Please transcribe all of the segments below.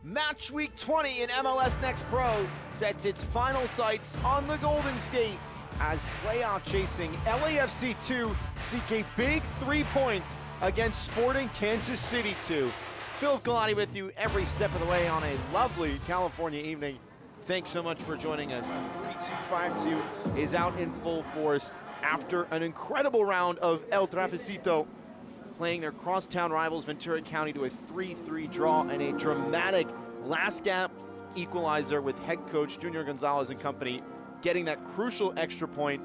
Match week 20 in MLS Next Pro sets its final sights on the Golden State as playoff chasing LAFC 2 seek a big 3 points against Sporting Kansas City 2. Phil Galati with you every step of the way on a lovely California evening. Thanks so much for joining us. The 3-2-5-2 is out in full force after an incredible round of El Trafecito, playing their crosstown rivals Ventura County to a 3-3 draw and a dramatic last gap equalizer with head coach Junior Gonzalez and company getting that crucial extra point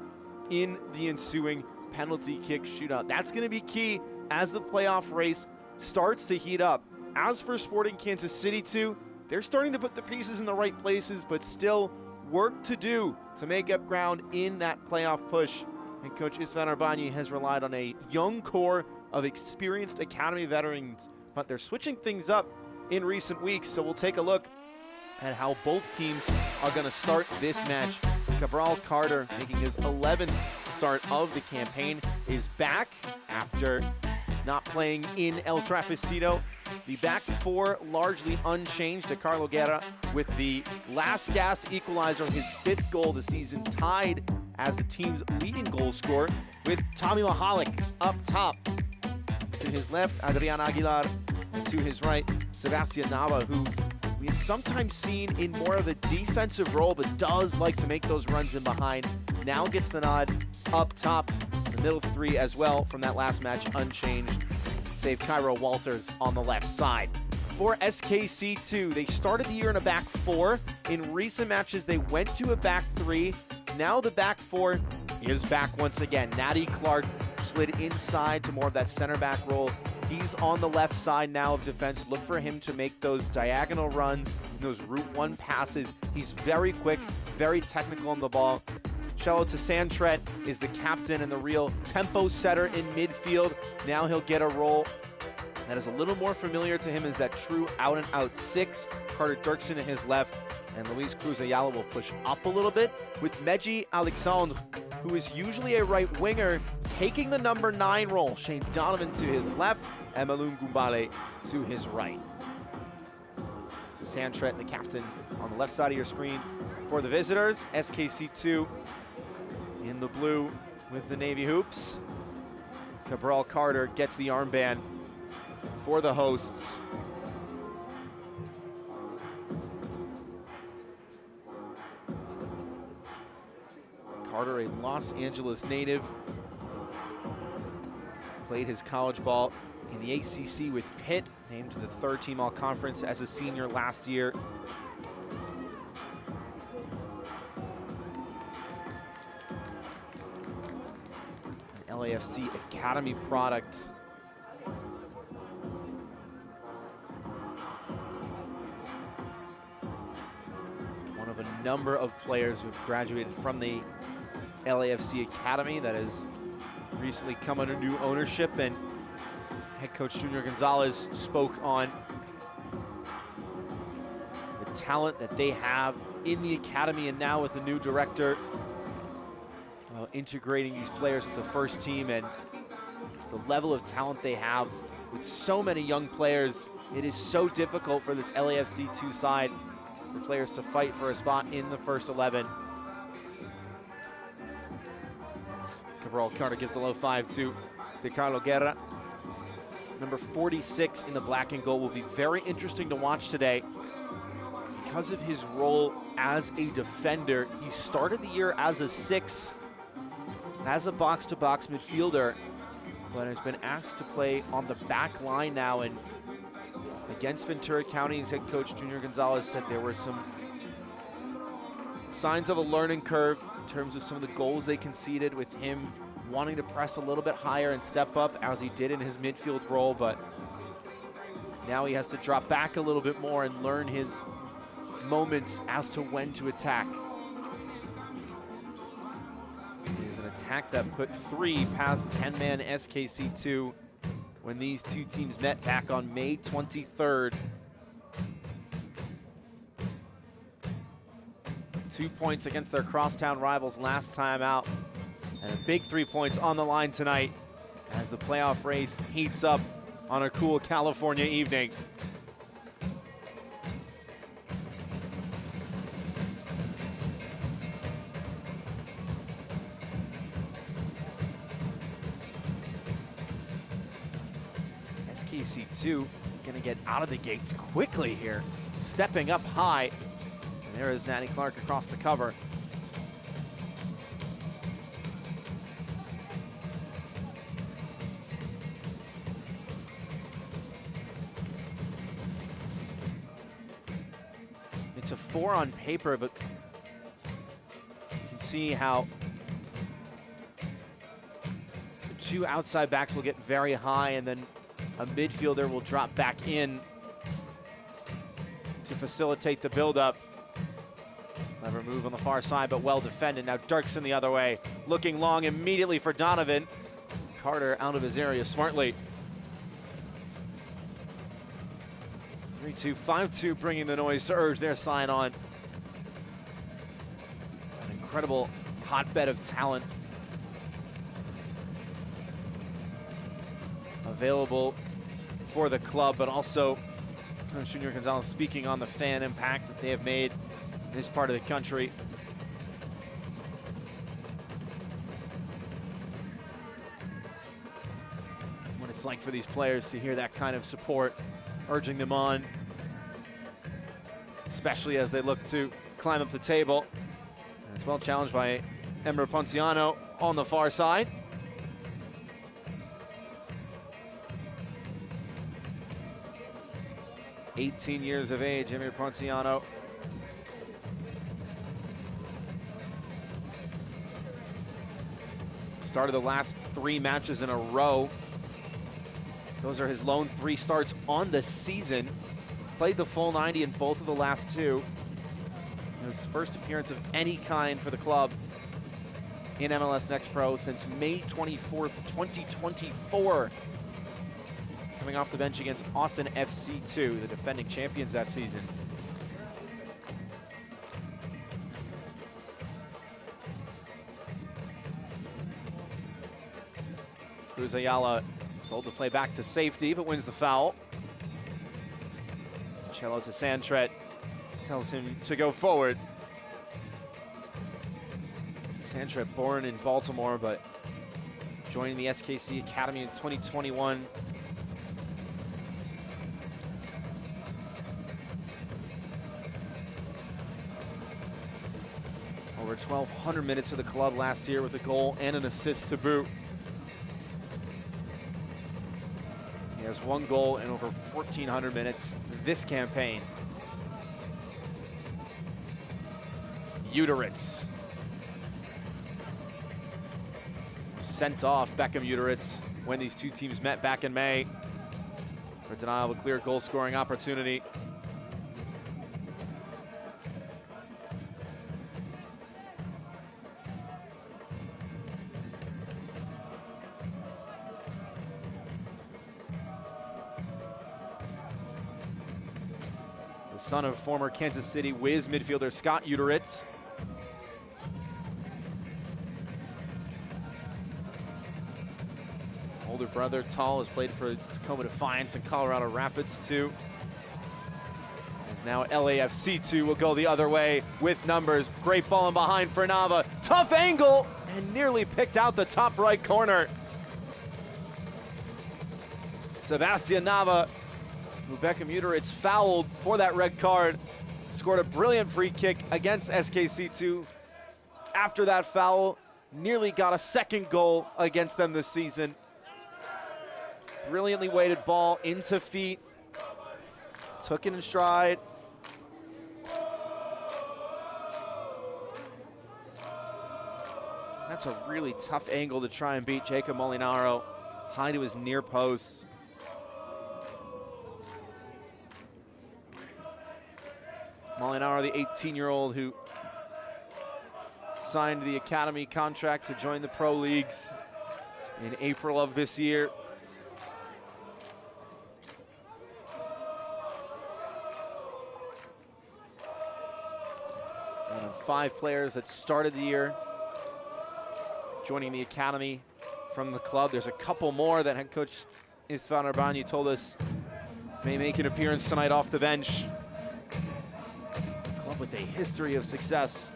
in the ensuing penalty kick shootout. That's going to be key as the playoff race starts to heat up. As for Sporting Kansas City 2, they're starting to put the pieces in the right places, but still work to do to make up ground in that playoff push. And Coach Istvan Arbani has relied on a young core of experienced academy veterans, but they're switching things up in recent weeks, so we'll take a look at how both teams are going to start this match. Cabral Carter, making his 11th start of the campaign, is back after not playing in El Trafecito. The back four largely unchanged. De Carlo Guerra with the last gasp equalizer, his 5th goal of the season, tied as the team's leading goal scorer, with Tommy Mahalik up top. To his left, Adrian Aguilar, and to his right, Sebastian Nava, who we have sometimes seen in more of a defensive role, but does like to make those runs in behind. Now gets the nod up top. The middle three as well from that last match unchanged, save Cairo Walters on the left side. For SKC2, they started the year in a back four. In recent matches, they went to a back three. Now the back four is back once again. Natty Clark slid inside to more of that center back role. He's on the left side now of defense. Look for him to make those diagonal runs, those route one passes. He's very quick, very technical on the ball. Cello Santret is the captain and the real tempo setter in midfield. Now he'll get a role that is a little more familiar to him as that true out-and-out 6. Carter Dirksen at his left, and Luis Cruz Ayala will push up a little bit, with Meji Alexandre, who is usually a right winger, taking the number 9 role. Shane Donovan to his left, and Malum Gumbale to his right. So Santret, the captain, on the left side of your screen. For the visitors, SKC2 in the blue with the navy hoops. Cabral Carter gets the armband for the hosts. Carter, a Los Angeles native, played his college ball in the ACC with Pitt, named to the 3rd team all-conference as a senior last year. An LAFC Academy product. One of a number of players who have graduated from the LAFC Academy that has recently come under new ownership, and head coach Junior Gonzalez spoke on the talent that they have in the academy, and now with the new director, integrating these players with the first team and the level of talent they have with so many young players. It is so difficult for this LAFC 2 side for players to fight for a spot in the first 11. Cabral Carter gives the low 5 to De Carlo Guerra. Number 46 in the black and gold will be very interesting to watch today because of his role as a defender. He started the year as a 6, as a box-to-box midfielder, but has been asked to play on the back line now. And against Ventura County's head coach Junior Gonzalez said there were some signs of a learning curve in terms of some of the goals they conceded, with him wanting to press a little bit higher and step up as he did in his midfield role, but now he has to drop back a little bit more and learn his moments as to when to attack. It is an attack that put 3 past 10-man SKC2 when these two teams met back on May 23rd. 2 points against their crosstown rivals last time out, and a big 3 points on the line tonight as the playoff race heats up on a cool California evening. SKC2 gonna get out of the gates quickly here, stepping up high. And there is Natty Clark across the cover. It's a 4 on paper, but you can see how the 2 outside backs will get very high, and then a midfielder will drop back in to facilitate the buildup. Clever move on the far side, but well defended. Now Dirksen the other way, looking long immediately for Donovan. Carter out of his area smartly. 3-2, 5-2, bringing the noise to urge their side on. An incredible hotbed of talent available for the club, but also Junior Gonzalez speaking on the fan impact that they have made in this part of the country. What it's like for these players to hear that kind of support, urging them on, especially as they look to climb up the table. And it's well challenged by Emre Ponciano on the far side. "18 years of age, Emre Ponciano. Started the last 3 matches in a row. Those are his lone 3 starts on the season. Played the full 90 in both of the last 2. His first appearance of any kind for the club in MLS Next Pro since May 24th, 2024. Coming off the bench against Austin FC2, the defending champions that season. Cruz Ayala told to play back to safety, but wins the foul. Cello to Santret, tells him to go forward. Santret, born in Baltimore, but joining the SKC Academy in 2021. Over 1,200 minutes for the club last year with a goal and an assist to boot. He has 1 goal in over 1,400 minutes this campaign. Uteritz. Sent off Beckham Uteritz when these 2 teams met back in May for denial of a clear goal scoring opportunity. Son of former Kansas City Wiz midfielder Scott Uteritz. Older brother Tall has played for Tacoma Defiance and Colorado Rapids too. As now LAFC2 will go the other way with numbers. Great ball in behind for Nava. Tough angle and nearly picked out the top right corner. Sebastian Nava, who Beckham Uteritz fouled for that red card, scored a brilliant free kick against SKC2. After that foul, nearly got a 2nd goal against them this season. Brilliantly weighted ball into feet, took it in stride. That's a really tough angle to try and beat Jacob Molinaro, high to his near post. Molinaro, the 18-year-old who signed the academy contract to join the pro leagues in April of this year. One of 5 players that started the year joining the academy from the club. There's a couple more that head coach Istvan Arbanyu told us may make an appearance tonight off the bench. Club with a history of success.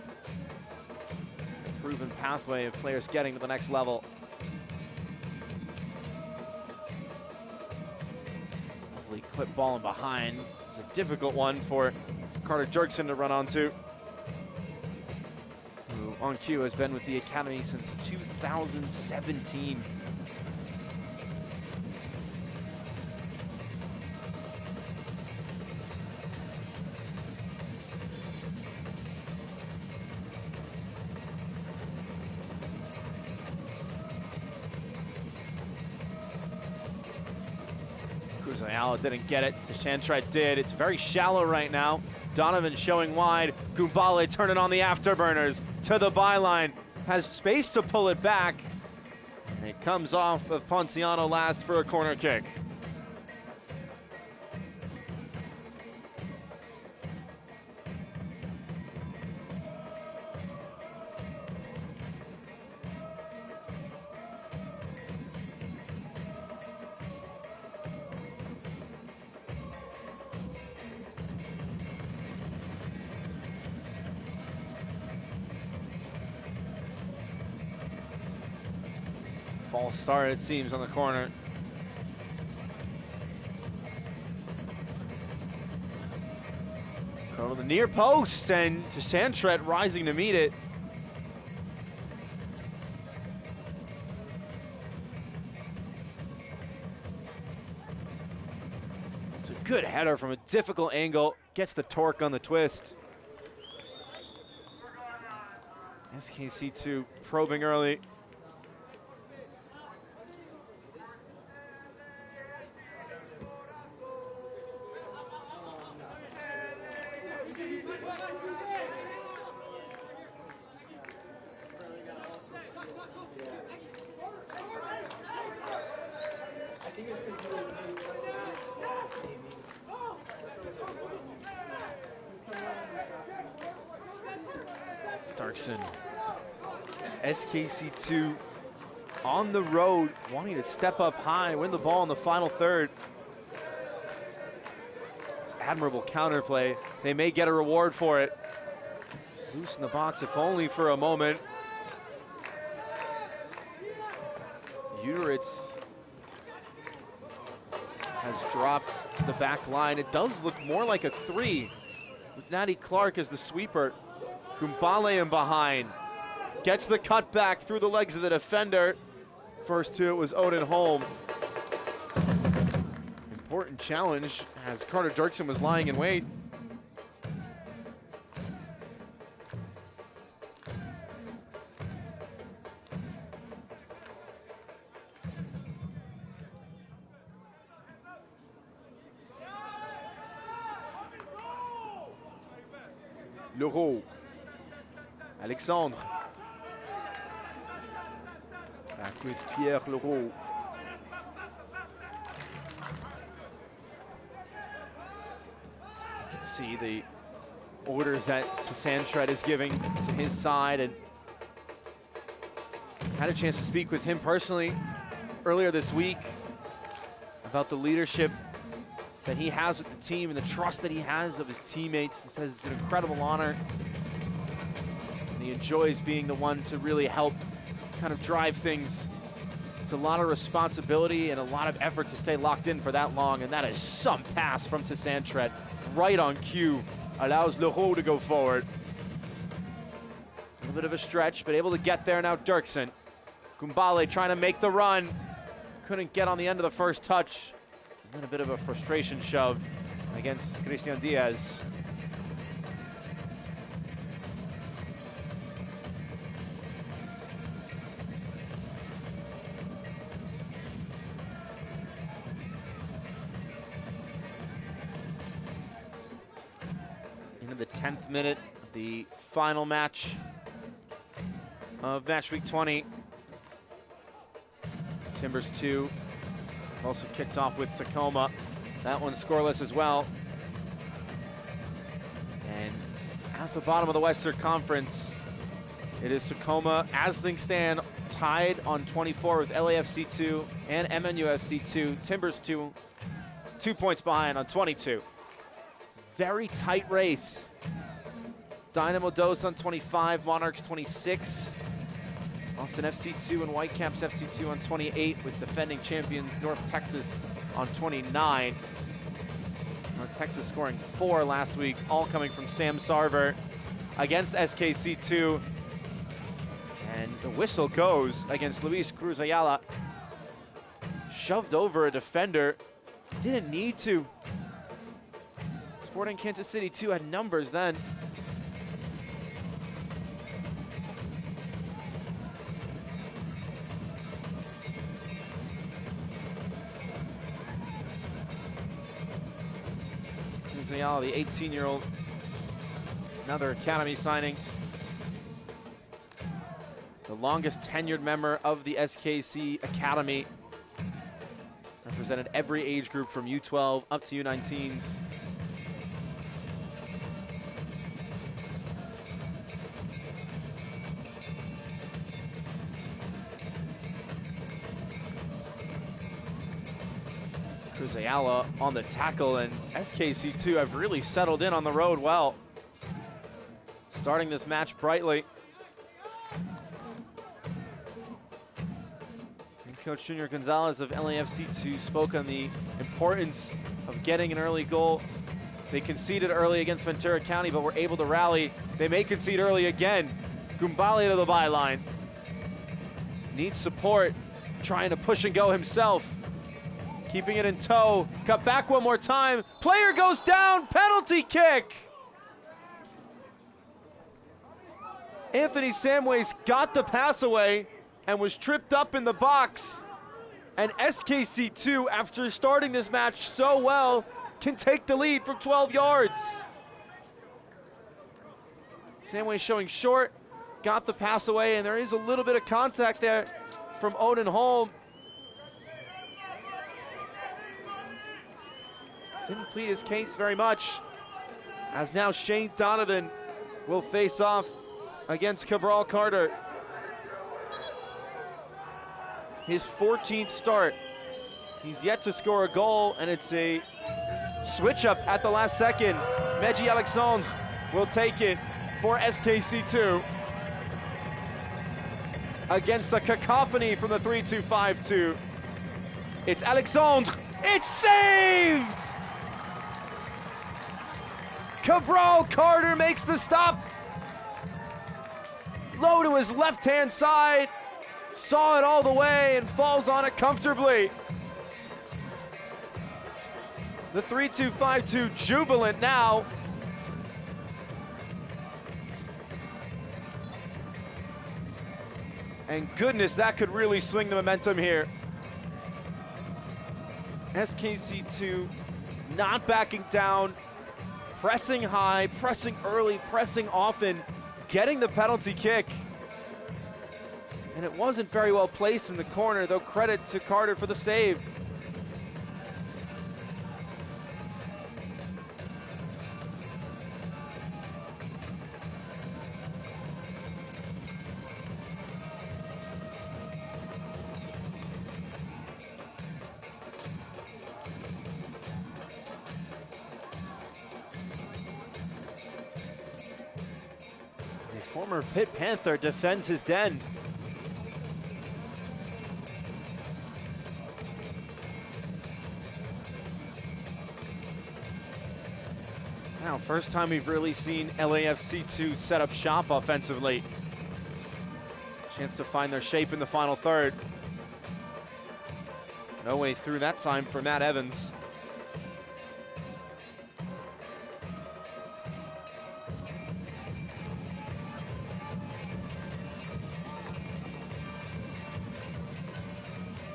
Proven pathway of players getting to the next level. Lovely clip ball in behind. It's a difficult one for Carter Dirksen to run onto, who on cue has been with the academy since 2017. Ayala didn't get it. Santret did. It's very shallow right now. Donovan showing wide. Goalless turning on the afterburners to the byline. Has space to pull it back. And it comes off of Ponciano last for a corner kick. False start, it seems, on the corner. Go to the near post, and Santret rising to meet it. It's a good header from a difficult angle. Gets the torque on the twist. SKC2 probing early. Dirksen. SKC2 on the road, wanting to step up high, win the ball in the final third. It's admirable counterplay. They may get a reward for it. Loose in the box, if only for a moment. Uteritz has dropped to the back line. It does look more like a 3 with Natty Clark as the sweeper. Goalless in behind. Gets the cutback through the legs of the defender. First to it was Odin Holm. Important challenge as Carter Dirksen was lying in wait. Leroux. Alexandre. Back with Pierre Leroux. You can see the orders that Santret is giving to his side, and had a chance to speak with him personally earlier this week about the leadership that he has with the team and the trust that he has of his teammates. He says it's an incredible honor. And he enjoys being the one to really help kind of drive things. It's a lot of responsibility and a lot of effort to stay locked in for that long, and that is some pass from Santret, right on cue. Allows Leroux to go forward. A little bit of a stretch, but able to get there now, Dirksen. Goalless trying to make the run. Couldn't get on the end of the first touch. And then a bit of a frustration shove against Christian Diaz. Into the 10th minute of the final match of match week 20. Timbers 2 also kicked off with Tacoma. That one scoreless as well. And at the bottom of the Western Conference, it is Tacoma, as things stand, tied on 24 with LAFC 2 and MNUFC 2. Timbers 2 points behind on 22. Very tight race. Dynamo Dos on 25, Monarchs 26. Austin FC 2 and Whitecaps FC 2 on 28, with defending champions North Texas on 29. North Texas scoring 4 last week, all coming from Sam Sarver against SKC2. And the whistle goes against Luis Cruz Ayala. Shoved over a defender. Didn't need to. Sporting Kansas City 2 had numbers then. Cruz Ayala, the 18-year-old, another academy signing. The longest tenured member of the SKC Academy. Represented every age group from U12 up to U19s. Cruz Ayala on the tackle, and SKC2 have really settled in on the road well. Starting this match brightly. Coach Junior Gonzalez of LAFC2 spoke on the importance of getting an early goal. They conceded early against Ventura County, but were able to rally. They may concede early again. Gumbale to the byline. Needs support, trying to push and go himself. Keeping it in tow, cut back one more time. Player goes down, penalty kick. Anthony Samways got the pass away and was tripped up in the box. And SKC2, after starting this match so well, can take the lead from 12 yards. Samways showing short, got the pass away, and there is a little bit of contact there from Odin Holm. Didn't plead his case very much, as now Shane Donovan will face off against Cabral Carter. His 14th start. He's yet to score a goal, and it's a switch up at the last second. Meji Alexandre will take it for SKC2 against a cacophony from the 3-2-5-2. It's Alexandre, it's saved! Cabral Carter makes the stop. Low to his left-hand side. Saw it all the way and falls on it comfortably. The 3-2-5-2 jubilant now. And goodness, that could really swing the momentum here. SKC2 not backing down, pressing high, pressing early, pressing often, getting the penalty kick. And it wasn't very well placed in the corner, though credit to Carter for the save. The former Pitt Panther defends his den. Now, first time we've really seen LAFC2 set up shop offensively. Chance to find their shape in the final third. No way through that time for Matt Evans.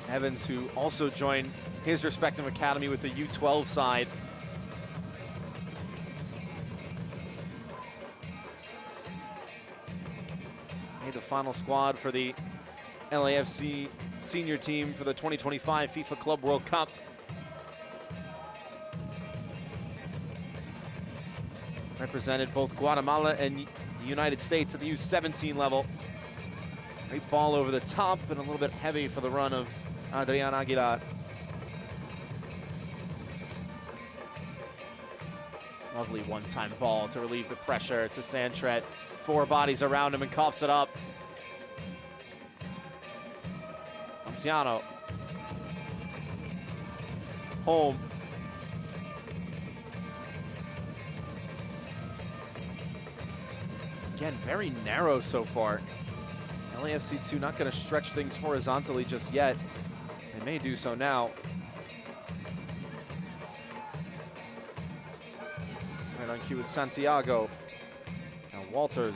Evans, who also joined his respective academy with the U12 side. Made the final squad for the LAFC senior team for the 2025 FIFA Club World Cup. Represented both Guatemala and the United States at the U17 level. Great ball over the top and a little bit heavy for the run of Adrian Aguilar. Lovely one-time ball to relieve the pressure to Santret. 4 bodies around him and coughs it up. Ponciano. Home. Again, very narrow so far. LAFC 2 not going to stretch things horizontally just yet. They may do so now. Right on cue with Santiago. Now Walters.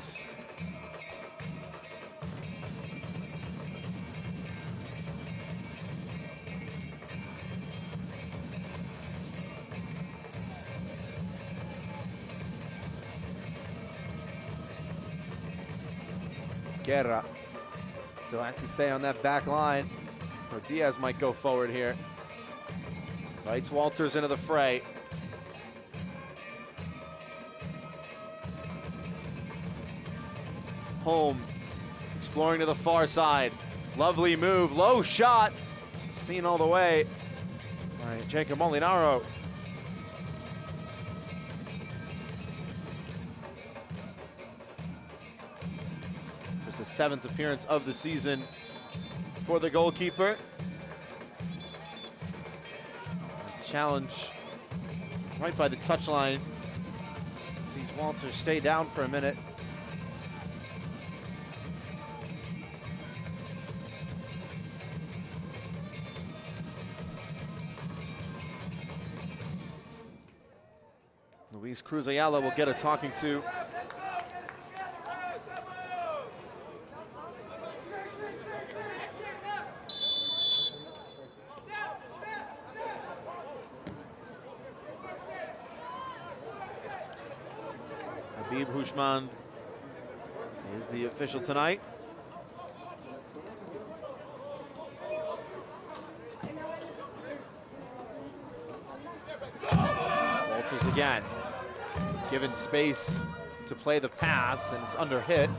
Guerra still has to stay on that back line. Or Diaz might go forward here. Lights Walters into the fray. Home, exploring to the far side. Lovely move, low shot. Seen all the way by Jacob Molinaro. Just the 7th appearance of the season for the goalkeeper. Challenge right by the touchline. Sees Walters stay down for a minute. Luis Cruz Ayala will get a talking to. Habib Hushman is the official tonight. Walters again. Given space to play the pass, and it's under hit.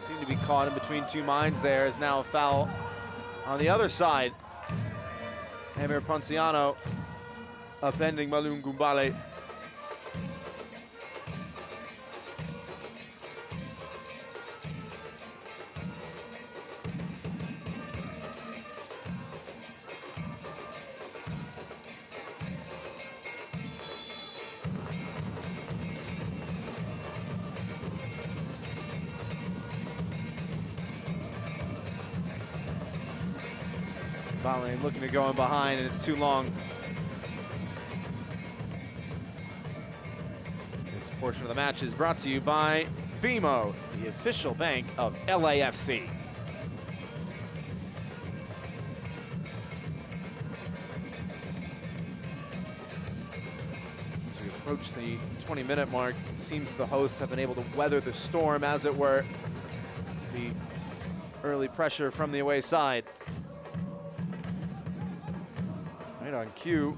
Seemed to be caught in between two minds there. Is now a foul on the other side. Emir Ponciano upending Malum Gumbale. Bale looking to go in behind, and it's too long. This portion of the match is brought to you by BMO, the official bank of LAFC. As we approach the 20-minute mark, it seems the hosts have been able to weather the storm, as it were. The early pressure from the away side. Right on cue,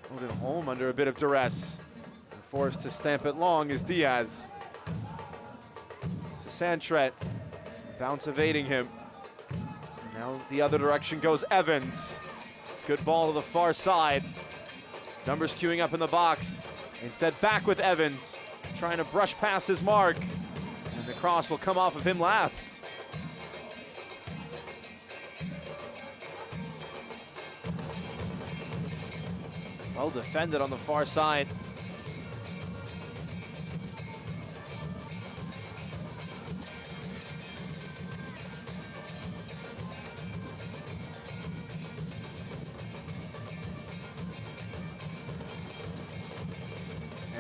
loaded home under a bit of duress. And forced to stamp it long is Diaz. Santret, bounce evading him. Now the other direction goes Evans. Good ball to the far side. Numbers queuing up in the box. Instead back with Evans, trying to brush past his mark. And the cross will come off of him last. Well defended on the far side.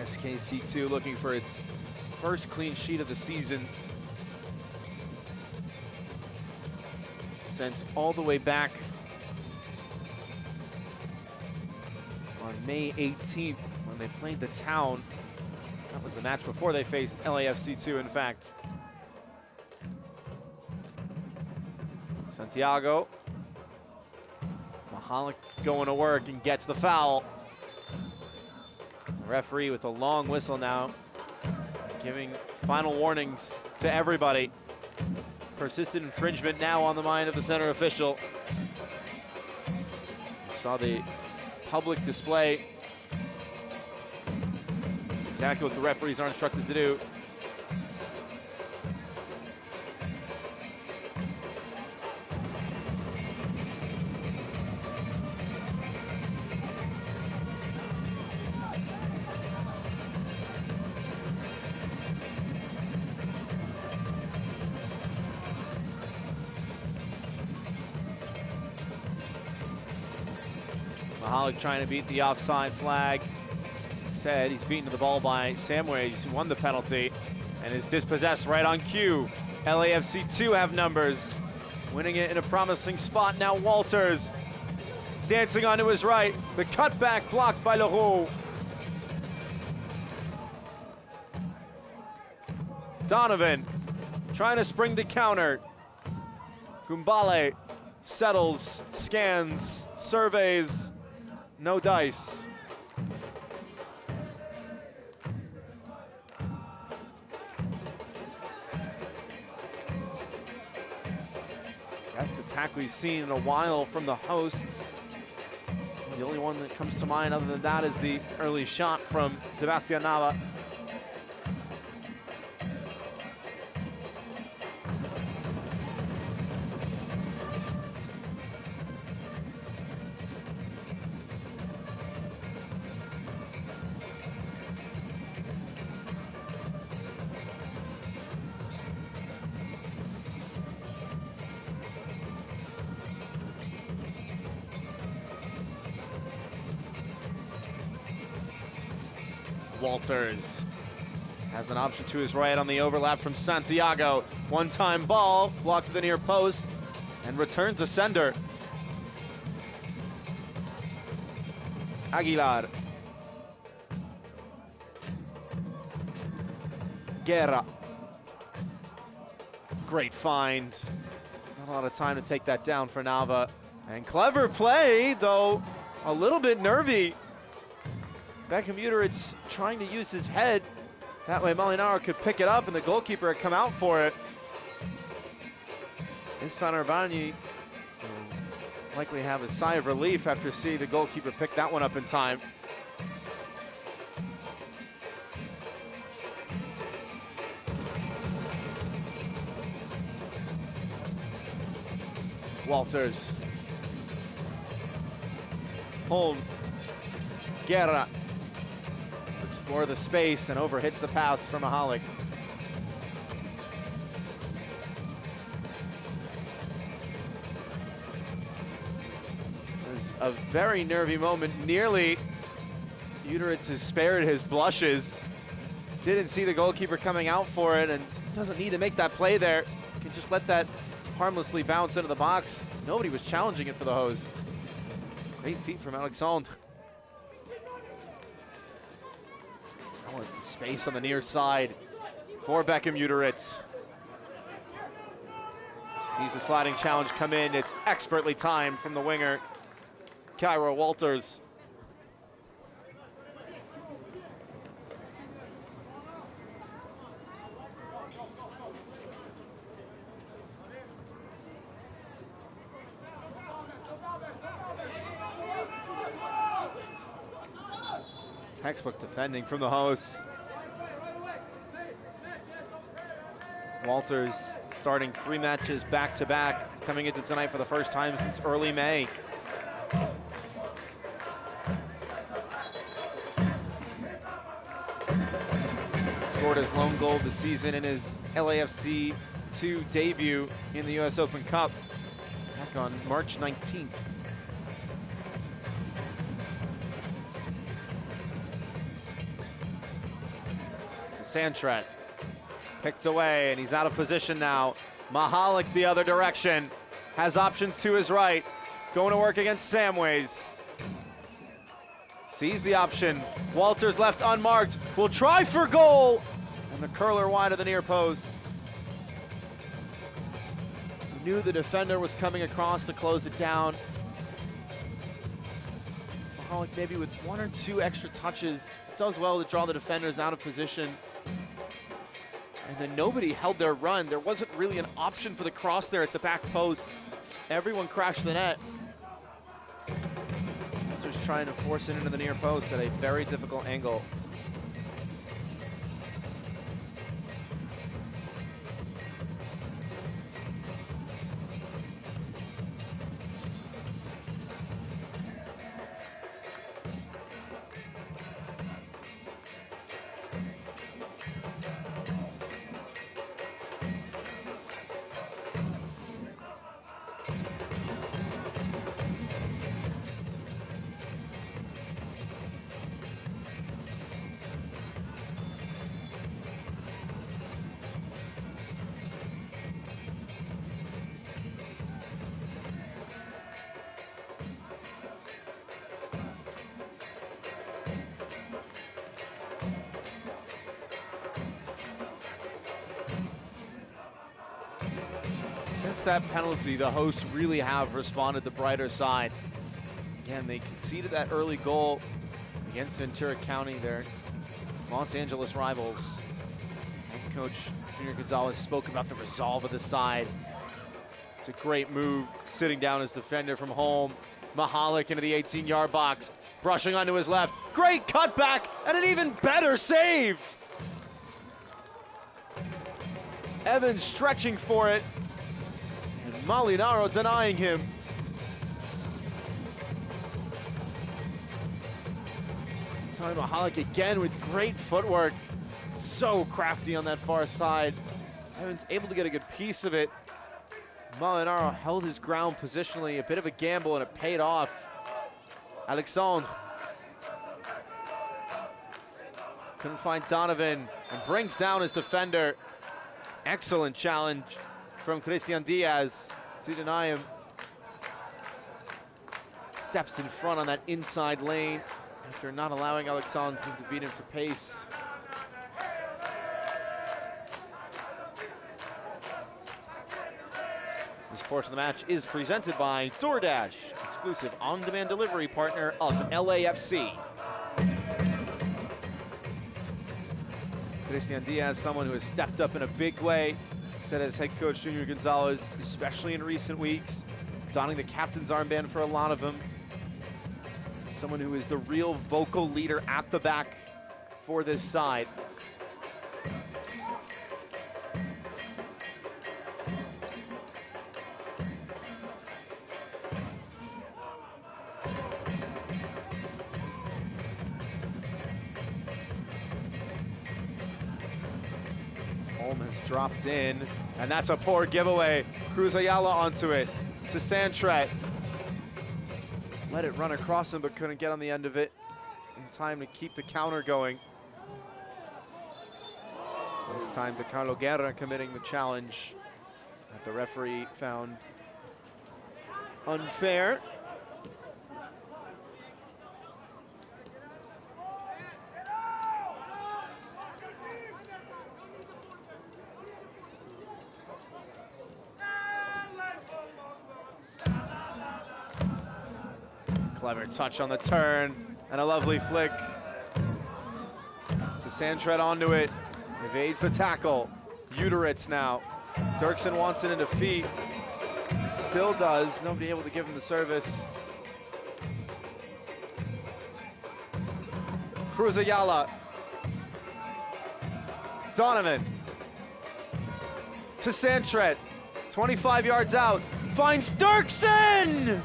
SKC2 looking for its first clean sheet of the season since all the way back on May 18th when they played the Town. That was the match before they faced LAFC2, in fact. Santiago. Mahalik going to work and gets the foul. The referee with a long whistle now giving final warnings to everybody. Persistent infringement now on the mind of the center official. Saw the public display. That's exactly what the referees are instructed to do. Mahalik trying to beat the offside flag. Instead, he's beaten to the ball by Samways, who won the penalty and is dispossessed right on cue. LAFC 2 have numbers. Winning it in a promising spot now. Walters dancing onto his right. The cutback blocked by Leroux. Donovan trying to spring the counter. Gumbale settles, scans, surveys. No dice. That's the tackle we've seen in a while from the hosts. The only one that comes to mind other than that is the early shot from Sebastian Nava. Walters has an option to his right on the overlap from Santiago. One-time ball, blocked to the near post, and returned to sender. Aguilar. Guerra. Great find. Not a lot of time to take that down for Nava. And clever play, though a little bit nervy. Beckham Uteritz trying to use his head. That way Molinaro could pick it up and the goalkeeper had come out for it. Isfan Urbani will likely have a sigh of relief after seeing the goalkeeper pick that one up in time. Walters. Home. Guerra. Explore the space and overhits the pass for Mahalik. There's a very nervy moment. Nearly Uteritz has spared his blushes. Didn't see the goalkeeper coming out for it and doesn't need to make that play there. Can just let that harmlessly bounce into the box. Nobody was challenging it for the hosts. Great feat from Alexandre. Space on the near side for Beckham Uteritz. Sees the sliding challenge come in. It's expertly timed from the winger, Cairo Walters. Textbook defending from the hosts. Walters starting 3 matches back-to-back, coming into tonight for the first time since early May. Scored his lone goal this season in his LAFC 2 debut in the US Open Cup back on March 19th. To Santret. Picked away, and he's out of position now. Mahalik the other direction. Has options to his right. Going to work against Samways. Sees the option. Walters left unmarked. Will try for goal. And the curler wide of the near post. He knew the defender was coming across to close it down. Mahalik maybe with 1 or 2 extra touches. Does well to draw the defenders out of position. And then nobody held their run. There wasn't really an option for the cross there at the back post. Everyone crashed the net. Just trying to force it into the near post at a very difficult angle. Since that penalty, the hosts really have responded the brighter side. Again, they conceded that early goal against Ventura County, their Los Angeles rivals. Head coach Junior Gonzalez spoke about the resolve of the side. It's a great move, sitting down his defender from home. Mahalik into the 18-yard box, brushing onto his left. Great cutback, and an even better save. Evans stretching for it. Molinaro denying him. Tommy Mahalik again with great footwork. So crafty on that far side. Evans able to get a good piece of it. Molinaro held his ground positionally. A bit of a gamble, and it paid off. Alexandre couldn't find Donovan and brings down his defender. Excellent challenge from Christian Diaz to deny him. Steps in front on that inside lane after not allowing Alexandre to beat him for pace. This portion of the match is presented by DoorDash, exclusive on-demand delivery partner of LAFC. Christian Diaz, someone who has stepped up in a big way, said as head coach Junior Gonzalez, especially in recent weeks, donning the captain's armband for a lot of them. Someone who is the real vocal leader at the back for this side. Has dropped in, and that's a poor giveaway. Cruz Ayala onto it to Santret. Let it run across him, but couldn't get on the end of it in time to keep the counter going. This time to Carlo Guerra committing the challenge that the referee found unfair. Clever touch on the turn, and a lovely flick to Santret onto it. Evades the tackle. Uteritz now. Dirksen wants it into feet. Still does. Nobody able to give him the service. Cruz Ayala. Donovan. To Santret. 25 yards out. Finds Dirksen!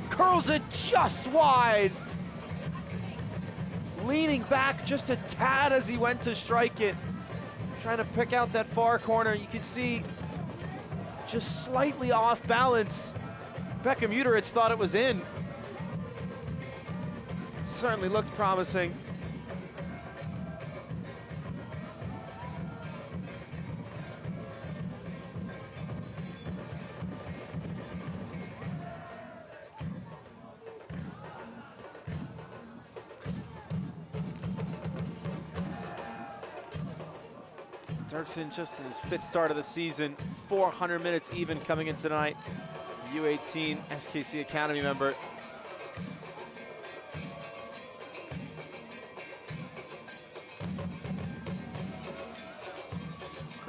Curls it just wide. Leaning back just a tad as he went to strike it. Trying to pick out that far corner. You can see just slightly off balance. Beckham Uteritz thought it was in. It certainly looked promising. Dirksen just in his 5th start of the season, 400 minutes even coming in tonight. U18 SKC Academy member.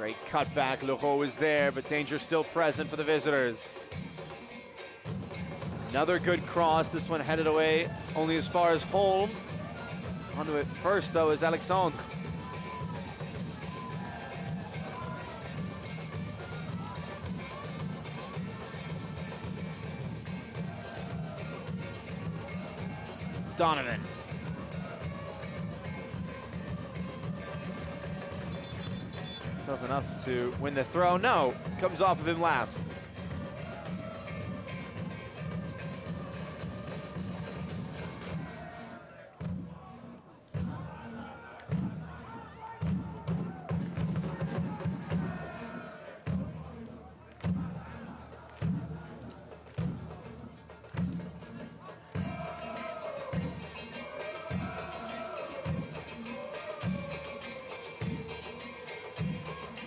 Great cutback. Leroux is there, but danger still present for the visitors. Another good cross. This one headed away only as far as Holm. Onto it first, though, is Alexandre. Donovan. Does enough to win the throw. No, comes off of him last.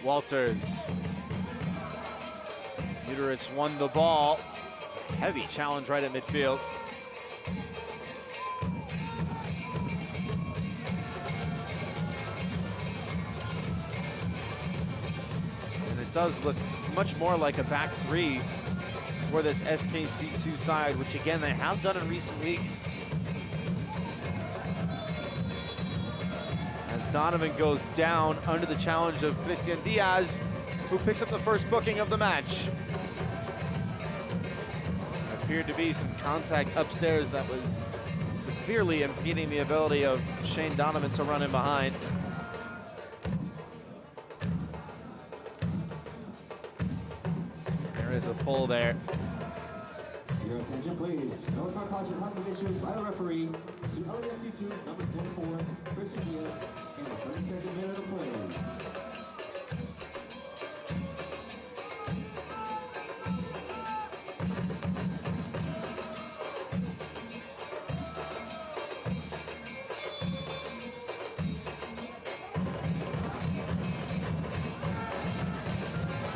Walters. Uteritz won the ball. Heavy challenge right at midfield. And it does look much more like a back three for this SKC2 side, which again, they have done in recent weeks. Donovan goes down under the challenge of Christian Diaz, who picks up the first booking of the match. There appeared to be some contact upstairs that was severely impeding the ability of Shane Donovan to run in behind. There is a pull there. Your attention, please. No caution issued by the referee to LAFC2, number 24, Christian Diaz, in the 32nd minute of play.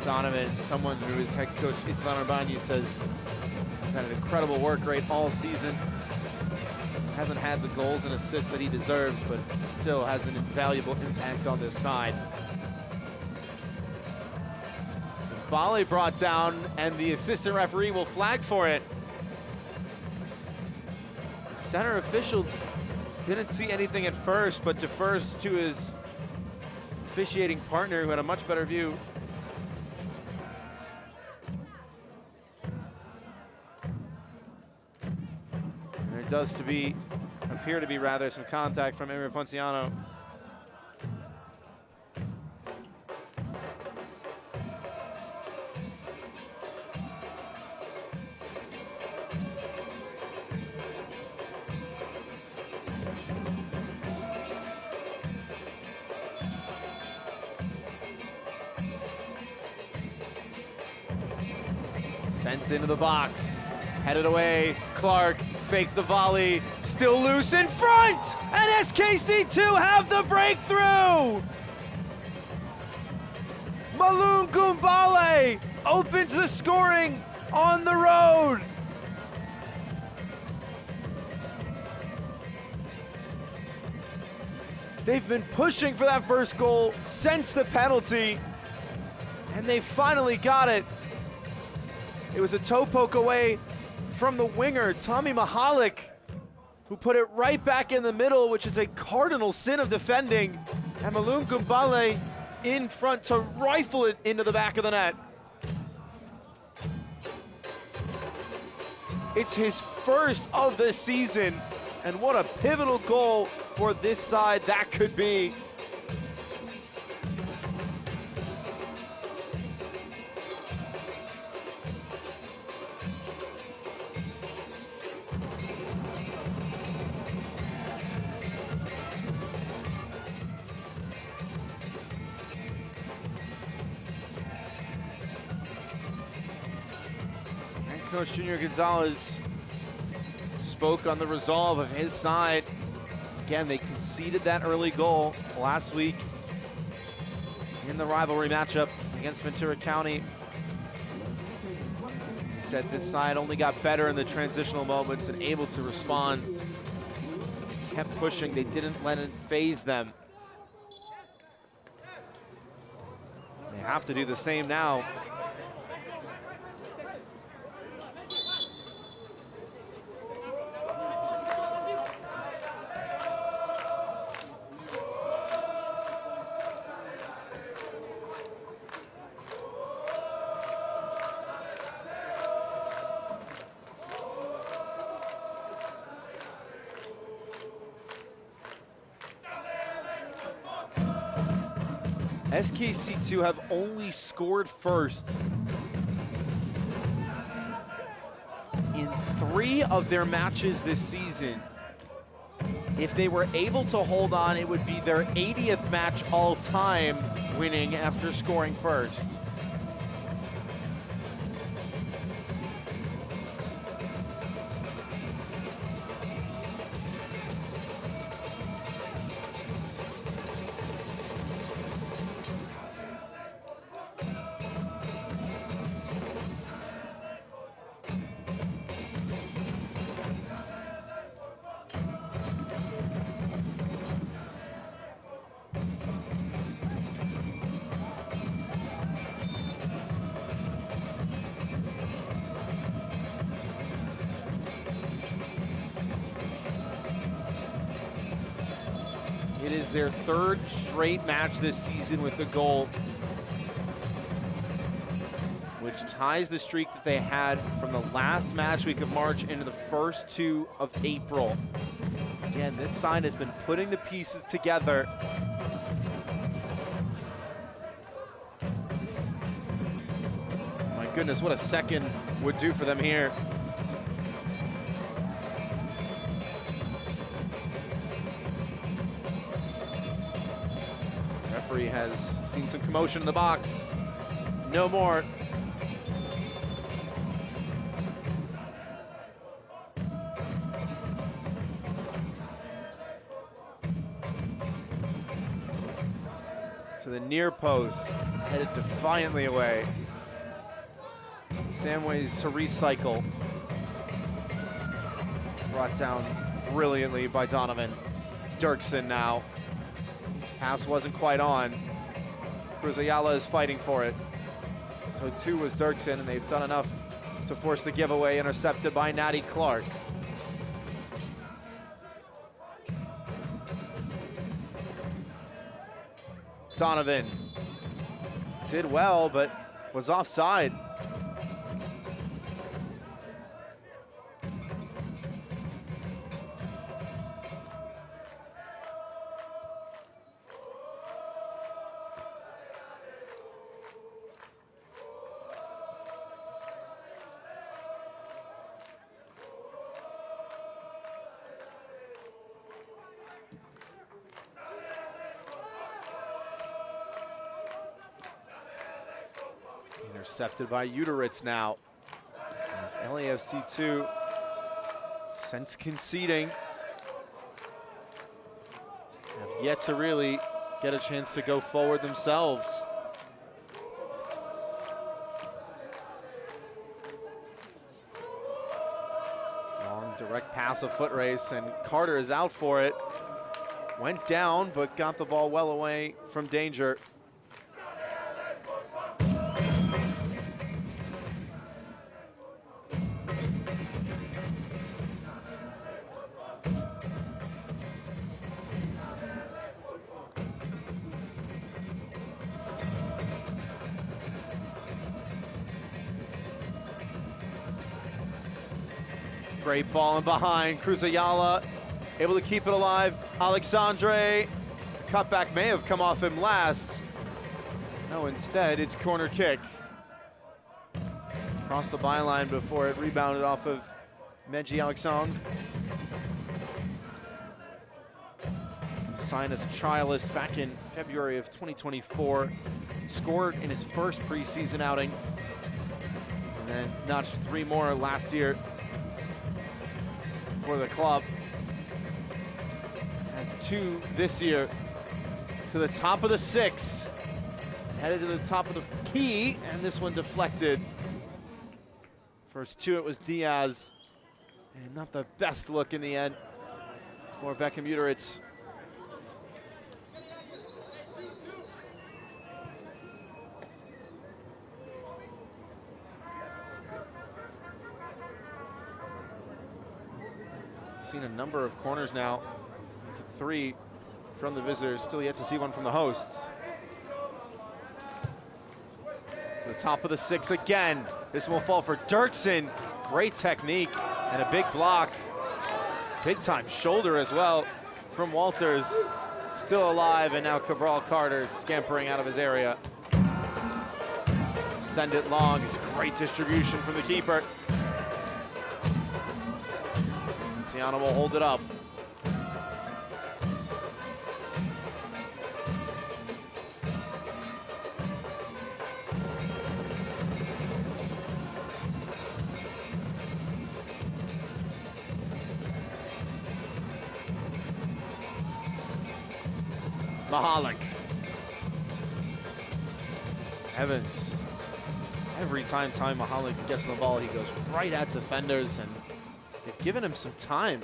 Donovan, someone who is head coach Istvan Urbani says he's had an incredible work rate all season. Hasn't had the goals and assists that he deserves, but still has an invaluable impact on this side. Volley brought down, and the assistant referee will flag for it. The center official didn't see anything at first, but defers to his officiating partner, who had a much better view. Does appear to be rather some contact from Emre Ponciano. Sent into the box, headed away, Clark. Fake the volley, still loose in front, and SKC2 have the breakthrough! Malum Gumbale opens the scoring on the road. They've been pushing for that first goal since the penalty, and they finally got it. It was a toe poke away from the winger, Tommy Mahalik, who put it right back in the middle, which is a cardinal sin of defending. And Malum Gumbale in front to rifle it into the back of the net. It's his first of the season, and what a pivotal goal for this side that could be. Coach Junior Gonzalez spoke on the resolve of his side. Again, they conceded that early goal last week in the rivalry matchup against Ventura County. He said this side only got better in the transitional moments and able to respond. Kept pushing, they didn't let it phase them. have to do the same now. SKC2 have only scored first in 3 of their matches this season. If they were able to hold on, it would be their 80th match all time winning after scoring first. It is their 3rd straight match this season with the goal, which ties the streak that they had from the last match week of March into the first 2 of April. Again, this side has been putting the pieces together. My goodness, what a second would do for them here. Referee has seen some commotion in the box. No more. To the near post, headed defiantly away. Samways to recycle. Brought down brilliantly by Donovan. Dirksen now. Pass wasn't quite on. Cruz Ayala is fighting for it. So too was Dirksen, and they've done enough to force the giveaway, intercepted by Natty Clark. Donovan did well, but was offside. Intercepted by Uteritz now. As LAFC2, since conceding, have yet to really get a chance to go forward themselves. Long direct pass, a foot race, and Carter is out for it. Went down, but got the ball well away from danger. Great ball in behind. Cruz Ayala able to keep it alive. Alexandre, cutback may have come off him last. No, instead it's corner kick. Across the byline before it rebounded off of Meji Alexandre. Signed as a trialist back in February of 2024. Scored in his first preseason outing. And then notched 3 more last year for the club. Has 2 this year. To the top of the 6. Headed to the top of the key, and this one deflected. First 2, it was Diaz. And not the best look in the end for Beckham Uteritz. Seen a number of corners now. 3 from the visitors, still yet to see one from the hosts. To the top of the 6 again. This one will fall for Dirksen. Great technique and a big block. Big time shoulder as well from Walters. Still alive, and now Cabral Carter scampering out of his area. Send it long. It's great distribution from the keeper. Ciano will hold it up. Mahalik. Evans. Every time Mahalik gets on the ball, he goes right at defenders, and they've given him some time.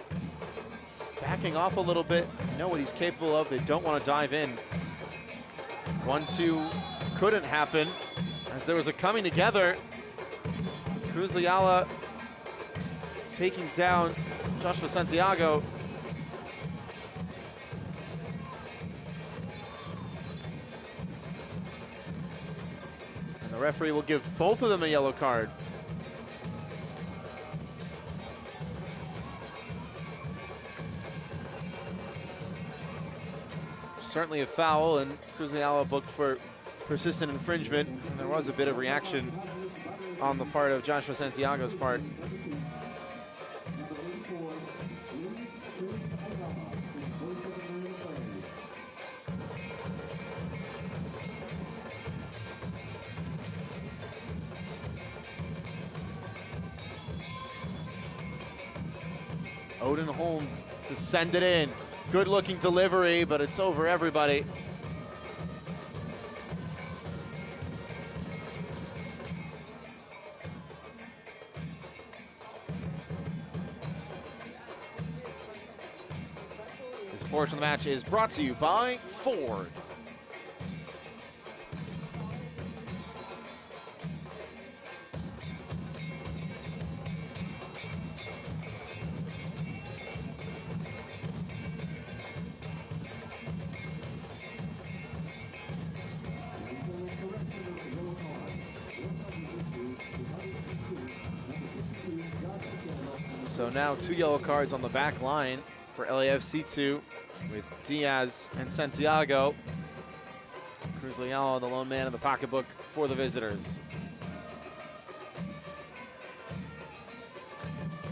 Backing off a little bit, know what he's capable of. They don't want to dive in. 1-2 couldn't happen as there was a coming together. Cruz Ayala taking down Joshua Santiago. The referee will give both of them a yellow card. Certainly a foul, and Cruz Ayala booked for persistent infringement, and there was a bit of reaction on the part of Joshua Santiago's part. Odin Holm to send it in. Good looking delivery, but it's over everybody. This portion of the match is brought to you by Ford. So now 2 yellow cards on the back line for LAFC 2 with Diaz and Santiago. Cruz Ayala, the lone man in the pocketbook for the visitors.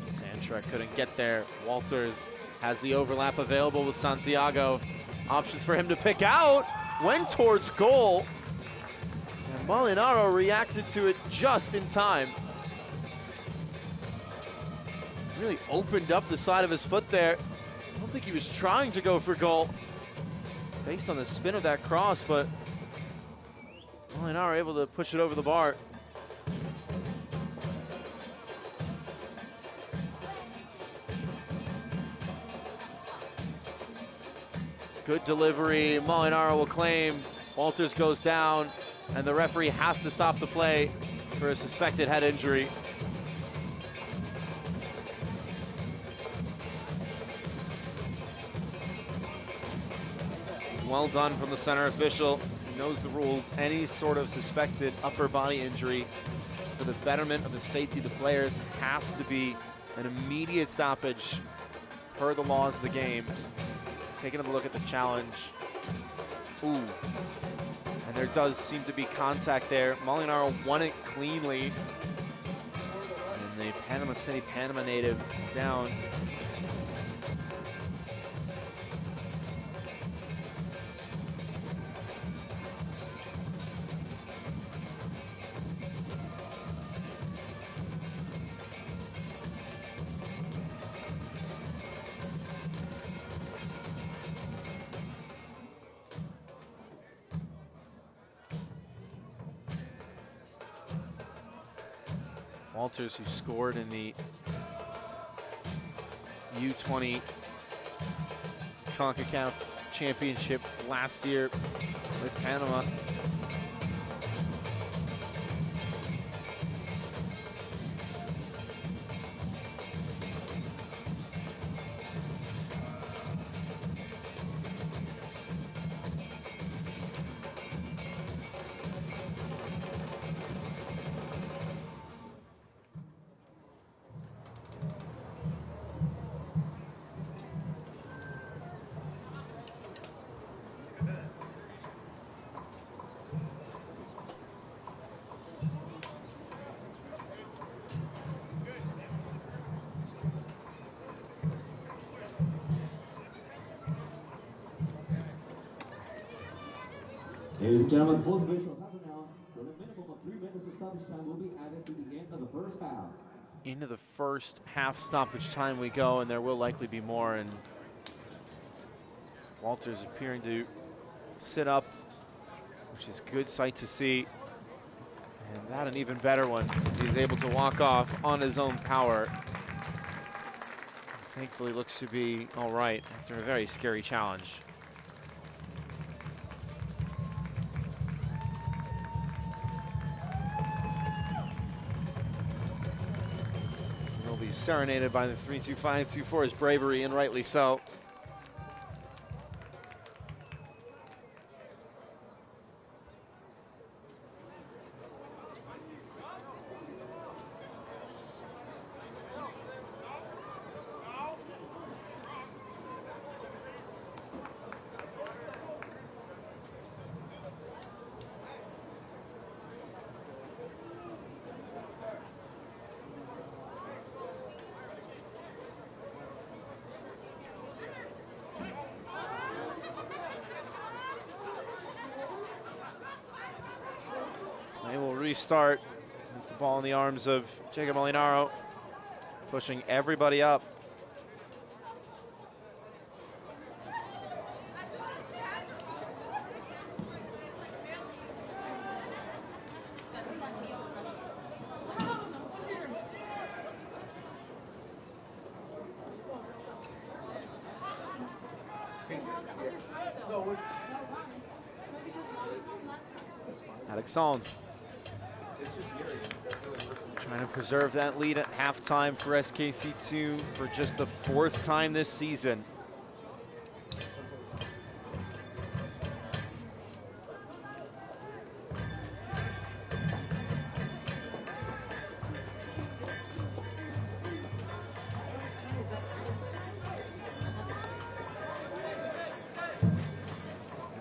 Santra couldn't get there. Walters has the overlap available with Santiago. Options for him to pick out. Went towards goal. And Molinaro reacted to it just in time. Really opened up the side of his foot there. I don't think he was trying to go for goal based on the spin of that cross, but Molinaro able to push it over the bar. Good delivery, Molinaro will claim. Walters goes down, and the referee has to stop the play for a suspected head injury. Well done from the center official. He knows the rules. Any sort of suspected upper body injury for the betterment of the safety of the players has to be an immediate stoppage per the laws of the game. Taking a look at the challenge. Ooh. And there does seem to be contact there. Molinaro won it cleanly. And the Panama City, Panama native down. Walters, who scored in the U20 CONCACAF Championship last year with Panama. Ladies and gentlemen, both officials have announced that a minimum of 3 minutes of stoppage time will be added to the end of the first half. Into the first half stoppage time we go, and there will likely be more. And Walter's appearing to sit up, which is good sight to see. And that an even better one, as he's able to walk off on his own power. Thankfully looks to be all right after a very scary challenge. He'll be serenaded by the 325-2 for his bravery, and rightly so. They will restart with the ball in the arms of Jacob Molinaro, pushing everybody up. Alexandre trying to preserve that lead at halftime for SKC2 for just the 4th time this season.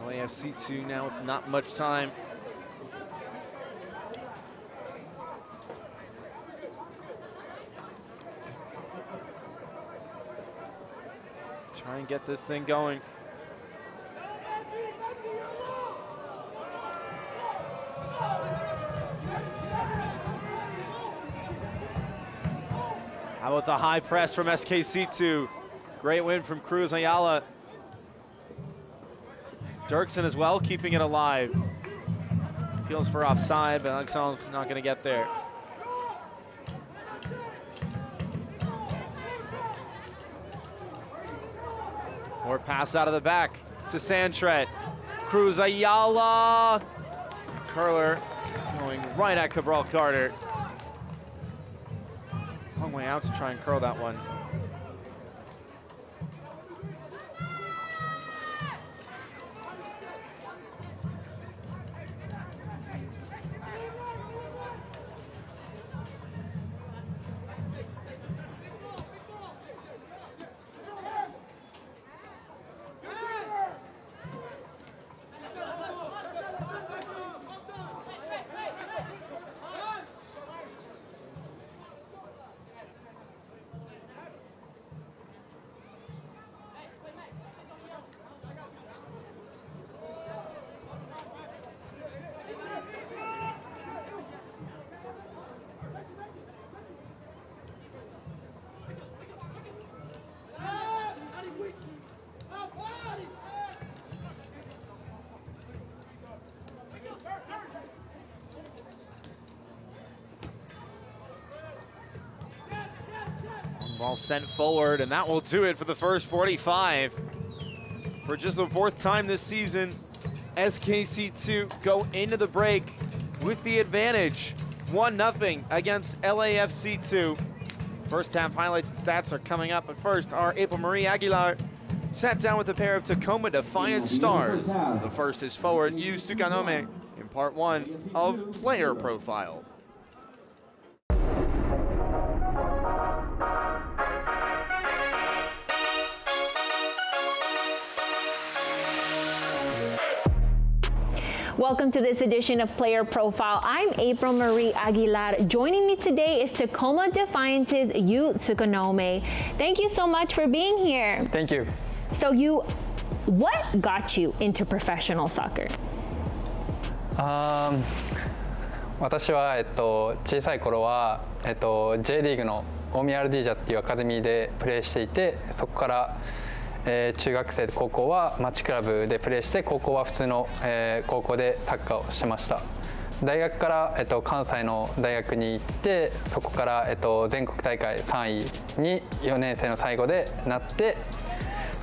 LAFC2 now with not much time. Try and get this thing going. How about the high press from SKC2? Great win from Cruz Ayala. Dirksen as well, keeping it alive. Appeals for offside, but Alexandre's not going to get there. Or pass out of the back to Santret. Cruz Ayala. Curler going right at Cabral Carter. Long way out to try and curl that one. Ball sent forward, and that will do it for the first 45. For just the 4th time this season, SKC2 go into the break with the advantage. 1-0 against LAFC2. First half highlights and stats are coming up, but first, our April Marie Aguilar sat down with a pair of Tacoma Defiant stars. The first is forward Yu Sukanome in part 1 of Player Profile. Welcome to this edition of Player Profile. I'm April Marie Aguilar. Joining me today is Tacoma Defiance's Yu Sukanome. Thank you so much for being here. Thank you. So what got you into professional soccer? 私は、小さい頃は、J リーグの大宮アルディージャっていうアカデミーでプレーしていて、そこから、中学生高校はマッチクラブでプレーして、高校は普通の、高校でサッカーをしてました。大学から、関西の大学に行って、そこから、全国大会3位に4年生の最後でなって、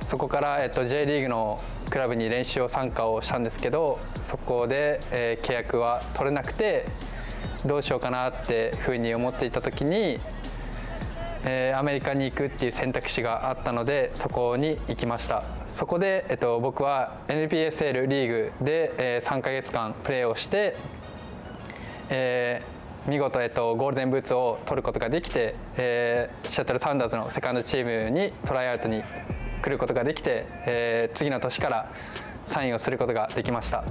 そこから、J リーグのクラブに練習を参加をしたんですけど、そこで、契約は取れなくて、どうしようかなってふうに思っていた時に、アメリカに行くっていう選択肢があったので、そこに行きました。そこで、僕は NPSL リーグで、3ヶ月間プレーをして、見事、ゴールデンブーツを取ることができて、シャトルサウンダーズのセカンドチームにトライアウトに来ることができて、次の年からサインをすることができました。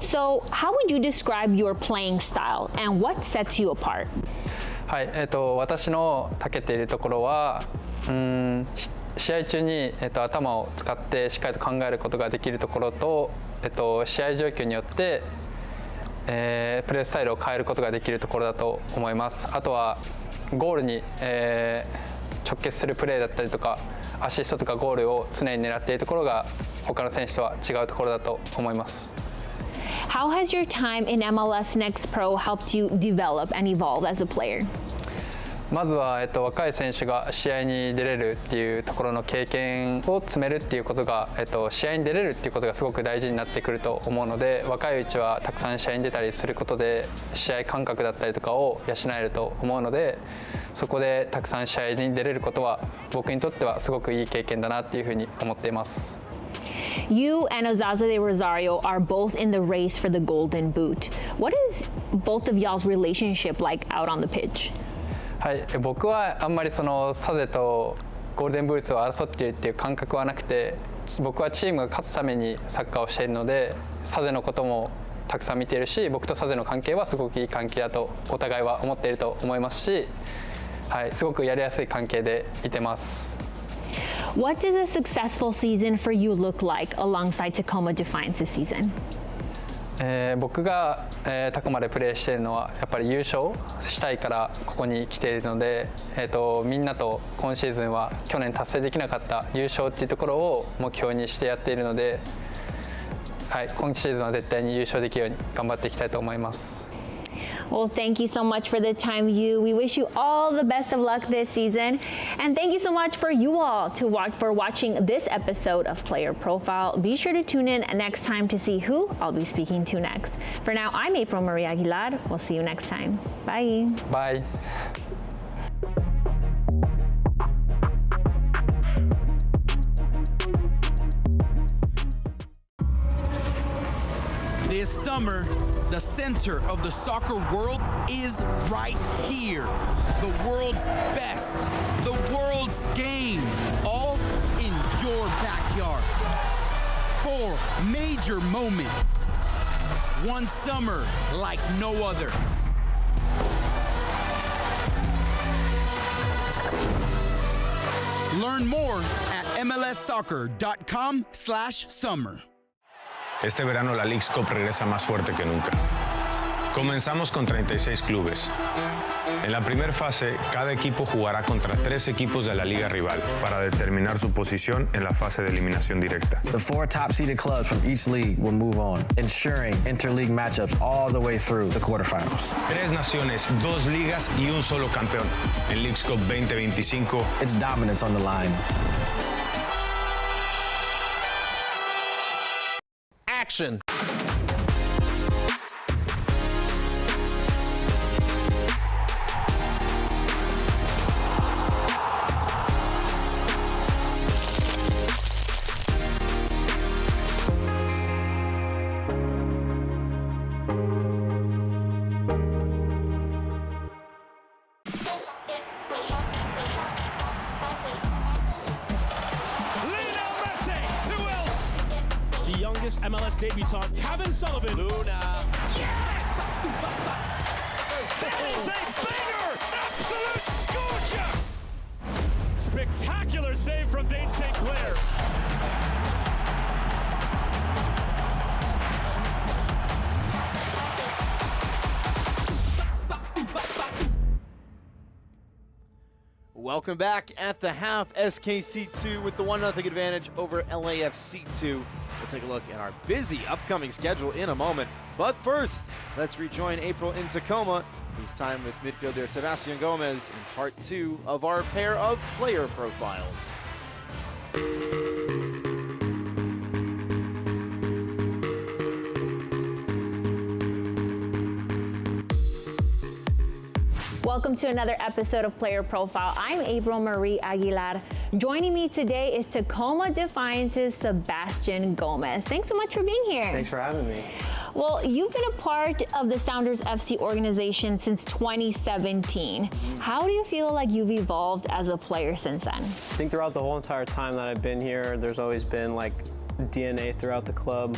So, how would you describe your playing style and what sets you apart? はい、私の長けているところは、試合中に、頭を使ってしっかりと考えることができるところと、試合状況によって、プレースタイルを変えることができるところだと思います。あとはゴールに、直結するプレーだったりとか、アシストとかゴールを常に狙っているところが他の選手とは違うところだと思います。How has your time in MLS NEXT Pro helped you develop and evolve as a player? まずは、若い選手が試合に出れるっていうところの経験を積めるっていうことが、試合に出れるっていうことがすごく大事になってくると思うので、若いうちはたくさん試合に出たりすることで試合感覚だったりとかを養えると思うので、そこでたくさん試合に出れることは僕にとってはすごくいい経験だなっていうふうに思っています。You and Azaza de Rosario are both in the race for the Golden Boot. What is both of y'all's relationship like out on the pitch? はい、僕はあんまりそのサゼとゴールデンブーツを争っているっていう感覚はなくて、僕はチームが勝つためにサッカーをしているので、サゼのこともたくさん見ているし、僕とサゼの関係はすごくいい関係だとお互いは思っていると思いますし、はい、すごくやりやすい関係でいてます。What does a successful season for you look like alongside Tacoma Defiance this season? 僕が、タコマでプレーしているのはやっぱり優勝したいからここに来ているので、みんなと今シーズンは去年達成できなかった優勝っていうところを目標にしてやっているので、はい、今シーズンは絶対に優勝できるように頑張っていきたいと思います。Well, thank you so much for the time, you. We wish you all the best of luck this season. And thank you so much for you all for watching this episode of Player Profile. Be sure to tune in next time to see who I'll be speaking to next. For now, I'm April Marie Aguilar. We'll see you next time. Bye. Bye. This summer, the center of the soccer world is right here. The world's best, the world's game, all in your backyard. 4 major moments. One summer like no other. Learn more at MLSsoccer.com/summer. Este verano la Leagues Cup regresa más fuerte que nunca. Comenzamos con 36 clubes. En la primera fase, cada equipo jugará contra 3 equipos de la liga rival para determinar su posición en la fase de eliminación directa. The 4 top-seeded clubs from each league will move on, ensuring interleague matchups all the way through the quarterfinals. 3 naciones, 2 ligas y un solo campeón. En Leagues Cup 2025, it's dominance on the line. Action. MLS debutant Kevin Sullivan. Luna. Yes! That is a banger! Absolute scorcher! Spectacular save from Dane St. Clair. Welcome back at the half. SKC2 with the 1-0 advantage over LAFC2. We'll take a look at our busy upcoming schedule in a moment. But first, let's rejoin April in Tacoma. This time with midfielder Sebastian Gomez in part 2 of our pair of player profiles. Welcome to another episode of Player Profile. I'm April Marie Aguilar. Joining me today is Tacoma Defiance's Sebastian Gomez. Thanks so much for being here. Thanks for having me. Well, you've been a part of the Sounders FC organization since 2017. How do you feel like you've evolved as a player since then? I think throughout the whole entire time that I've been here, there's always been like DNA throughout the club,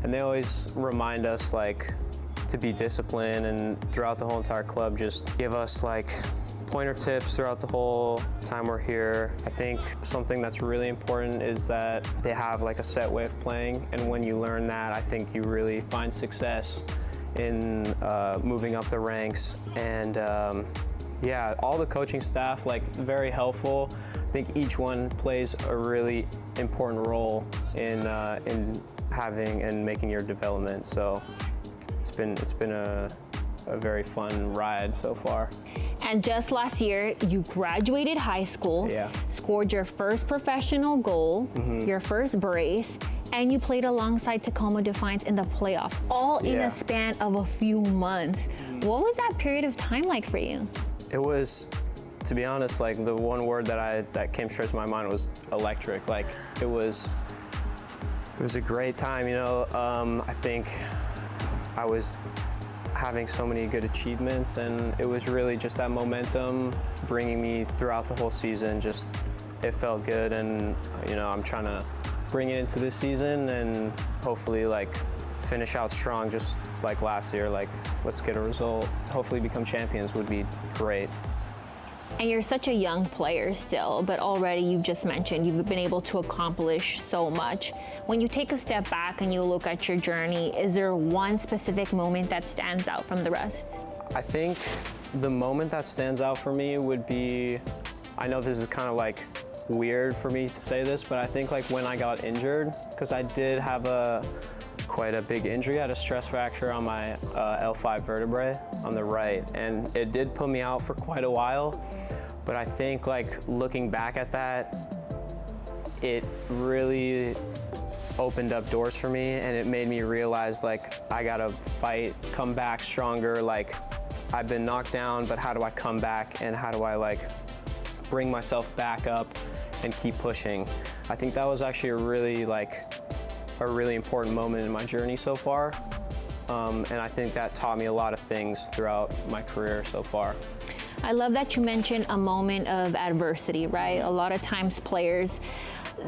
and they always remind us like to be disciplined, and throughout the whole entire club just give us like pointer tips throughout the whole time we're here. I think something that's really important is that they have like a set way of playing, and when you learn that, I think you really find success in moving up the ranks. And yeah, all the coaching staff, like very helpful. I think each one plays a really important role in having and making your development. So it's been a very fun ride so far. And just last year, you graduated high school, scored your first professional goal, your first brace, and you played alongside Tacoma Defiance in the playoffs, all in a span of a few months. What was that period of time like for you? It was, to be honest, like the one word that came straight to my mind was electric. Like it was a great time, you know. I think I was having so many good achievements, and it was really just that momentum bringing me throughout the whole season. Just it felt good, and you know, I'm trying to bring it into this season and hopefully like finish out strong, just like last year. Like let's get a result, hopefully become champions would be great. And you're such a young player still, but already you've just mentioned you've been able to accomplish so much. When you take a step back and you look at your journey, is there one specific moment that stands out from the rest? I think the moment that stands out for me would be, I know this is kind of like weird for me to say this, but I think like when I got injured, because I did have quite a big injury. I had a stress fracture on my L5 vertebrae on the right, and it did put me out for quite a while. But I think like looking back at that, it really opened up doors for me, and it made me realize like I gotta fight, come back stronger. Like I've been knocked down, but how do I come back, and how do I like bring myself back up and keep pushing? I think that was actually a really important moment in my journey so far. And I think that taught me a lot of things throughout my career so far. I love that you mentioned a moment of adversity, right? A lot of times players,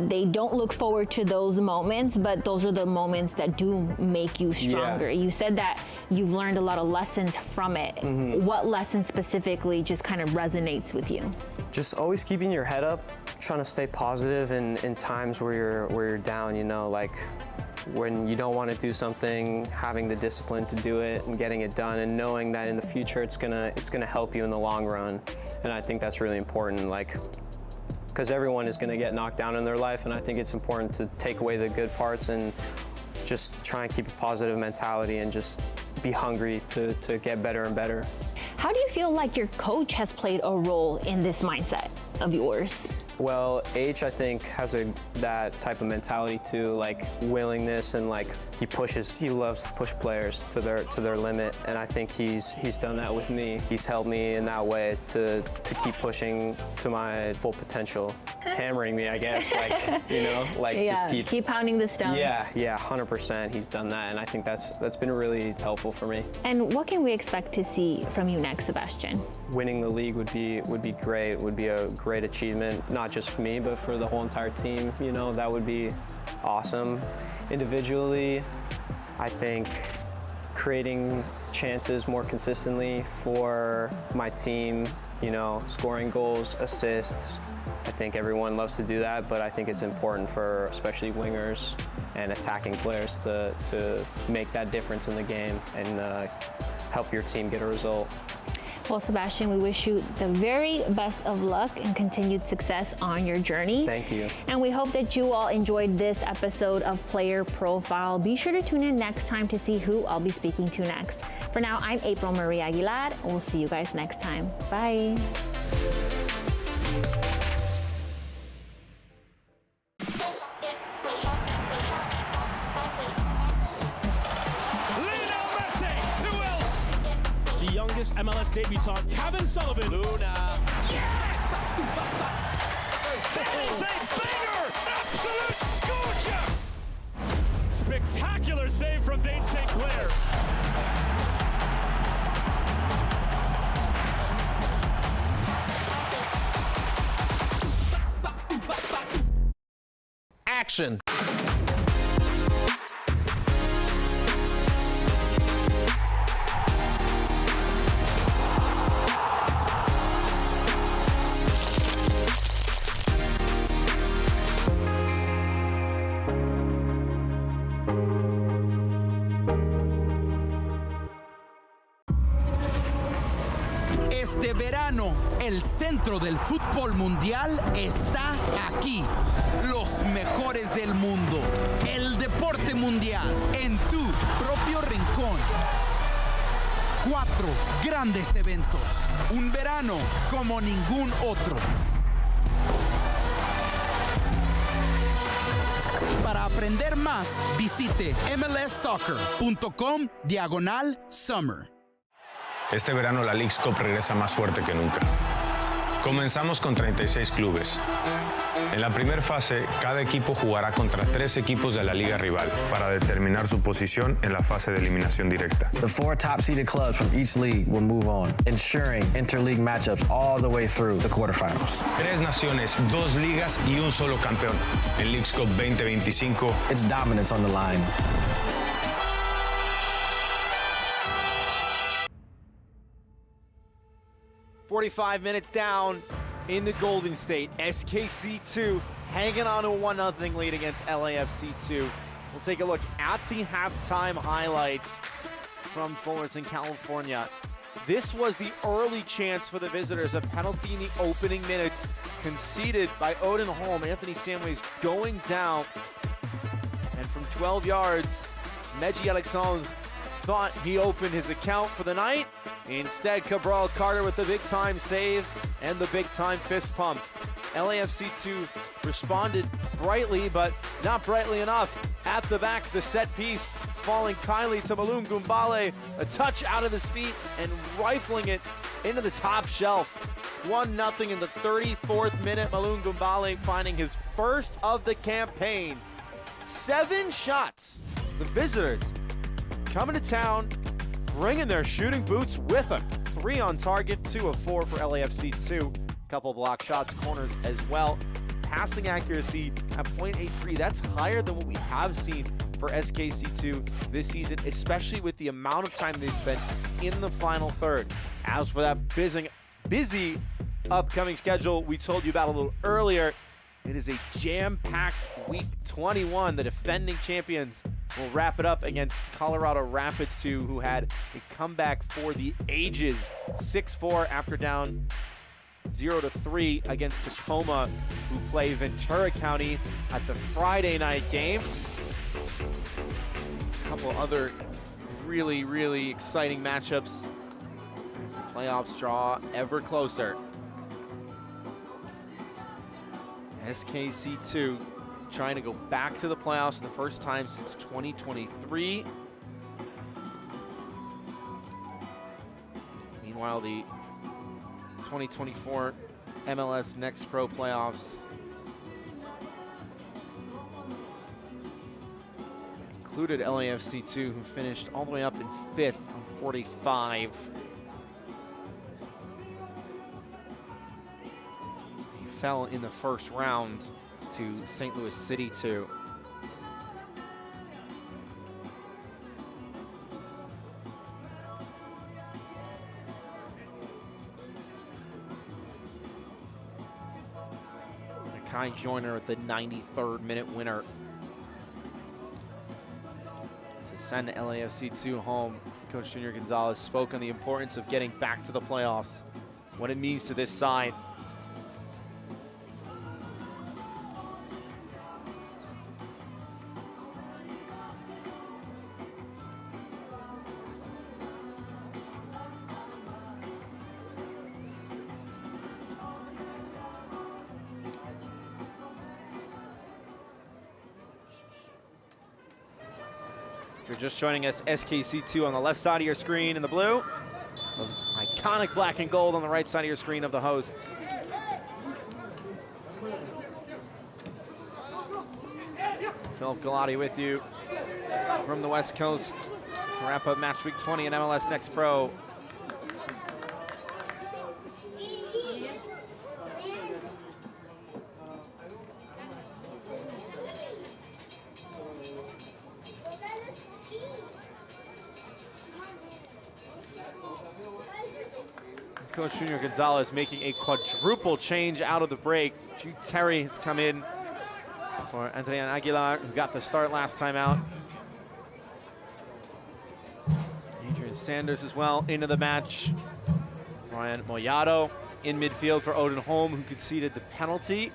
they don't look forward to those moments, but those are the moments that do make you stronger. You said that you've learned a lot of lessons from it. What lesson specifically just kind of resonates with you? Just always keeping your head up, trying to stay positive in times where you're down, you know, like when you don't want to do something, having the discipline to do it and getting it done, and knowing that in the future it's gonna help you in the long run. And I think that's really important, like, because everyone is gonna get knocked down in their life, and I think it's important to take away the good parts and just try and keep a positive mentality and just be hungry to get better and better. How do you feel like your coach has played a role in this mindset of yours? Well, H, I think, has that type of mentality too, like willingness, and like he loves to push players to their limit, and I think he's done that with me. He's helped me in that way to keep pushing to my full potential. Hammering me, I guess, like, you know, like just keep pounding the stone. Yeah, 100%. He's done that, and I think that's been really helpful for me. And what can we expect to see from you next, Sebastian? Winning the league would be great. Would be a great achievement, not just for me, but for the whole entire team. You know, that would be awesome. Individually, I think creating chances more consistently for my team, you know, scoring goals, assists. I think everyone loves to do that, but I think it's important for especially wingers and attacking players to make that difference in the game and help your team get a result. Well, Sebastian, we wish you the very best of luck and continued success on your journey. Thank you. And we hope that you all enjoyed this episode of Player Profile. Be sure to tune in next time to see who I'll be speaking to next. For now, I'm April Marie Aguilar. We'll see you guys next time. Bye. MLS debutant Kevin Sullivan. Luna. Yes! That is a banger! Absolute scorcher! Spectacular save from Dane St. Clair. Action. Este verano, el centro del fútbol mundial está aquí. Los mejores del mundo. El deporte mundial en tu propio rincón. 4 grandes eventos. Un verano como ningún otro. Para aprender más, visite mlssoccer.com/summer. Este verano la Leagues Cup regresa más fuerte que nunca. Comenzamos con 36 clubes. En la primera fase, cada equipo jugará contra 3 equipos de la liga rival para determinar su posición en la fase de eliminación directa. The 4 top-seeded clubs from each league will move on, ensuring interleague matchups all the way through the quarterfinals. 3 naciones, 2 ligas y un solo campeón. En Leagues Cup 2025, it's dominance on the line. .45 minutes down in the Golden State. SKC2 hanging on to a 1-0 lead against LAFC2. We'll take a look at the halftime highlights from Fullerton, California. This was the early chance for the visitors, a penalty in the opening minutes conceded by Odin Holm. Anthony Samways going down, and from 12 yards, Meji Alexandre thought he opened his account for the night. Instead, Cabral Carter with the big-time save and the big-time fist pump. LAFC2 responded brightly, but not brightly enough. At the back, the set piece falling kindly to Malum Gumbale. A touch out of his feet and rifling it into the top shelf. 1-0 in the 34th minute. Malum Gumbale finding his first of the campaign. 7 shots. The visitors coming to town, bringing their shooting boots with them. 3 on target, 2 of 4 for LAFC2. Couple block shots, corners as well. Passing accuracy at .83. That's higher than what we have seen for SKC2 this season, especially with the amount of time they've spent in the final third. As for that busy upcoming schedule we told you about a little earlier, it is a jam-packed week 21. The defending champions will wrap it up against Colorado Rapids 2, who had a comeback for the ages. 6-4 after down 0-3 against Tacoma, who play Ventura County at the Friday night game. A couple other really, really exciting matchups as the playoffs draw ever closer. SKC2 trying to go back to the playoffs for the first time since 2023. Meanwhile, the 2024 MLS NEXT Pro playoffs included LAFC2, who finished all the way up in 5th on 45. He fell in the first round to St. Louis City 2. Kai Joyner at the 93rd minute winner. This is send LAFC 2 home. Coach Junior Gonzalez spoke on the importance of getting back to the playoffs, what it means to this side. If you're just joining us, SKC2 on the left side of your screen in the blue. The iconic black and gold on the right side of your screen of the hosts. Philip Galati with you from the West Coast to wrap up match week 20 in MLS Next Pro. Coach Junior Gonzalez making a quadruple change out of the break. Jude Terry has come in for Adrian Aguilar, who got the start last time out. Adrian Sanders as well into the match. Ryan Moyado in midfield for Odin Holm, who conceded the penalty.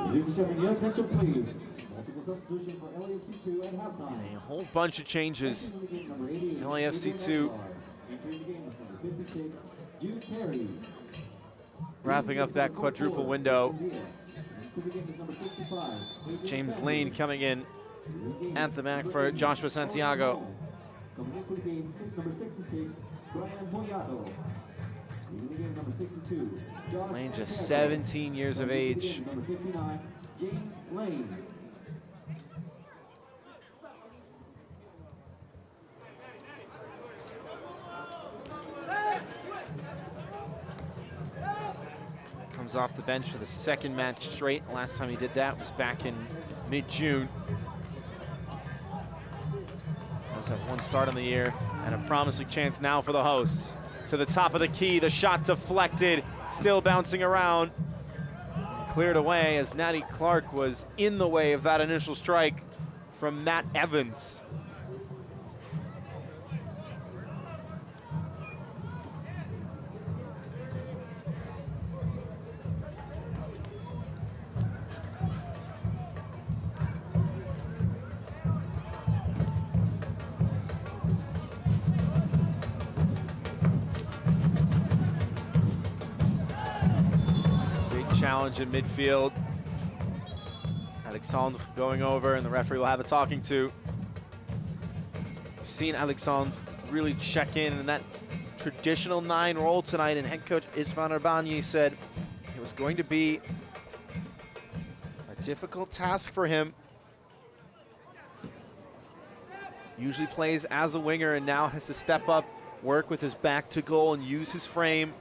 Ladies and gentlemen, your attention please. Multiple substitution for LAFC 2 at halftime. A whole bunch of changes. LAFC 2 Entering the game with number 56, Jude Terry. wrapping up that quadruple window. Into the game is number 65, James Lane coming in at the back for Joshua Santiago. Coming into the game, number 66, Brian Moyado. Leaving the game, number 62, Josh Lane just Santiago. 17 years of Coming into the age. game, number 59, James Lane. Comes off the bench for the second match straight. Last time he did that was back in mid-June. Does have one start on the year and a promising chance now for the hosts. To the top of the key, the shot deflected, still bouncing around. Cleared away as Natty Clark was in the way of that initial strike from Matt Evans. Challenge in midfield. Alexandre going over, and the referee will have a talking to. We've seen Alexandre really check in that traditional 9 role tonight, and head coach Isvan Urbani said it was going to be a difficult task for him. Usually plays as a winger and now has to step up, work with his back to goal and use his frame.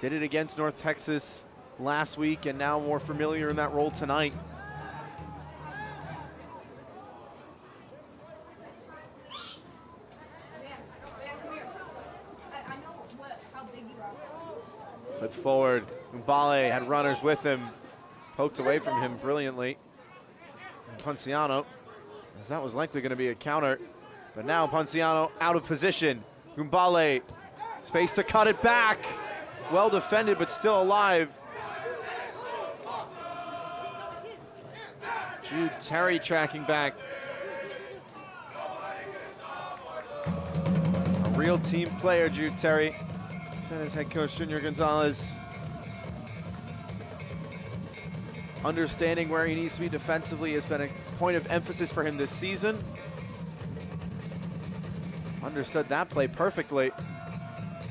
Did it against North Texas last week and now more familiar in that role tonight. Flip forward, Mbale had runners with him, poked away from him brilliantly. And Ponciano, as that was likely going to be a counter, but now Ponciano out of position. Mbale, space to cut it back. Well defended, but still alive. Jude Terry tracking back. A real team player, Jude Terry, said his head coach Junior Gonzalez. Understanding where he needs to be defensively has been a point of emphasis for him this season. Understood that play perfectly.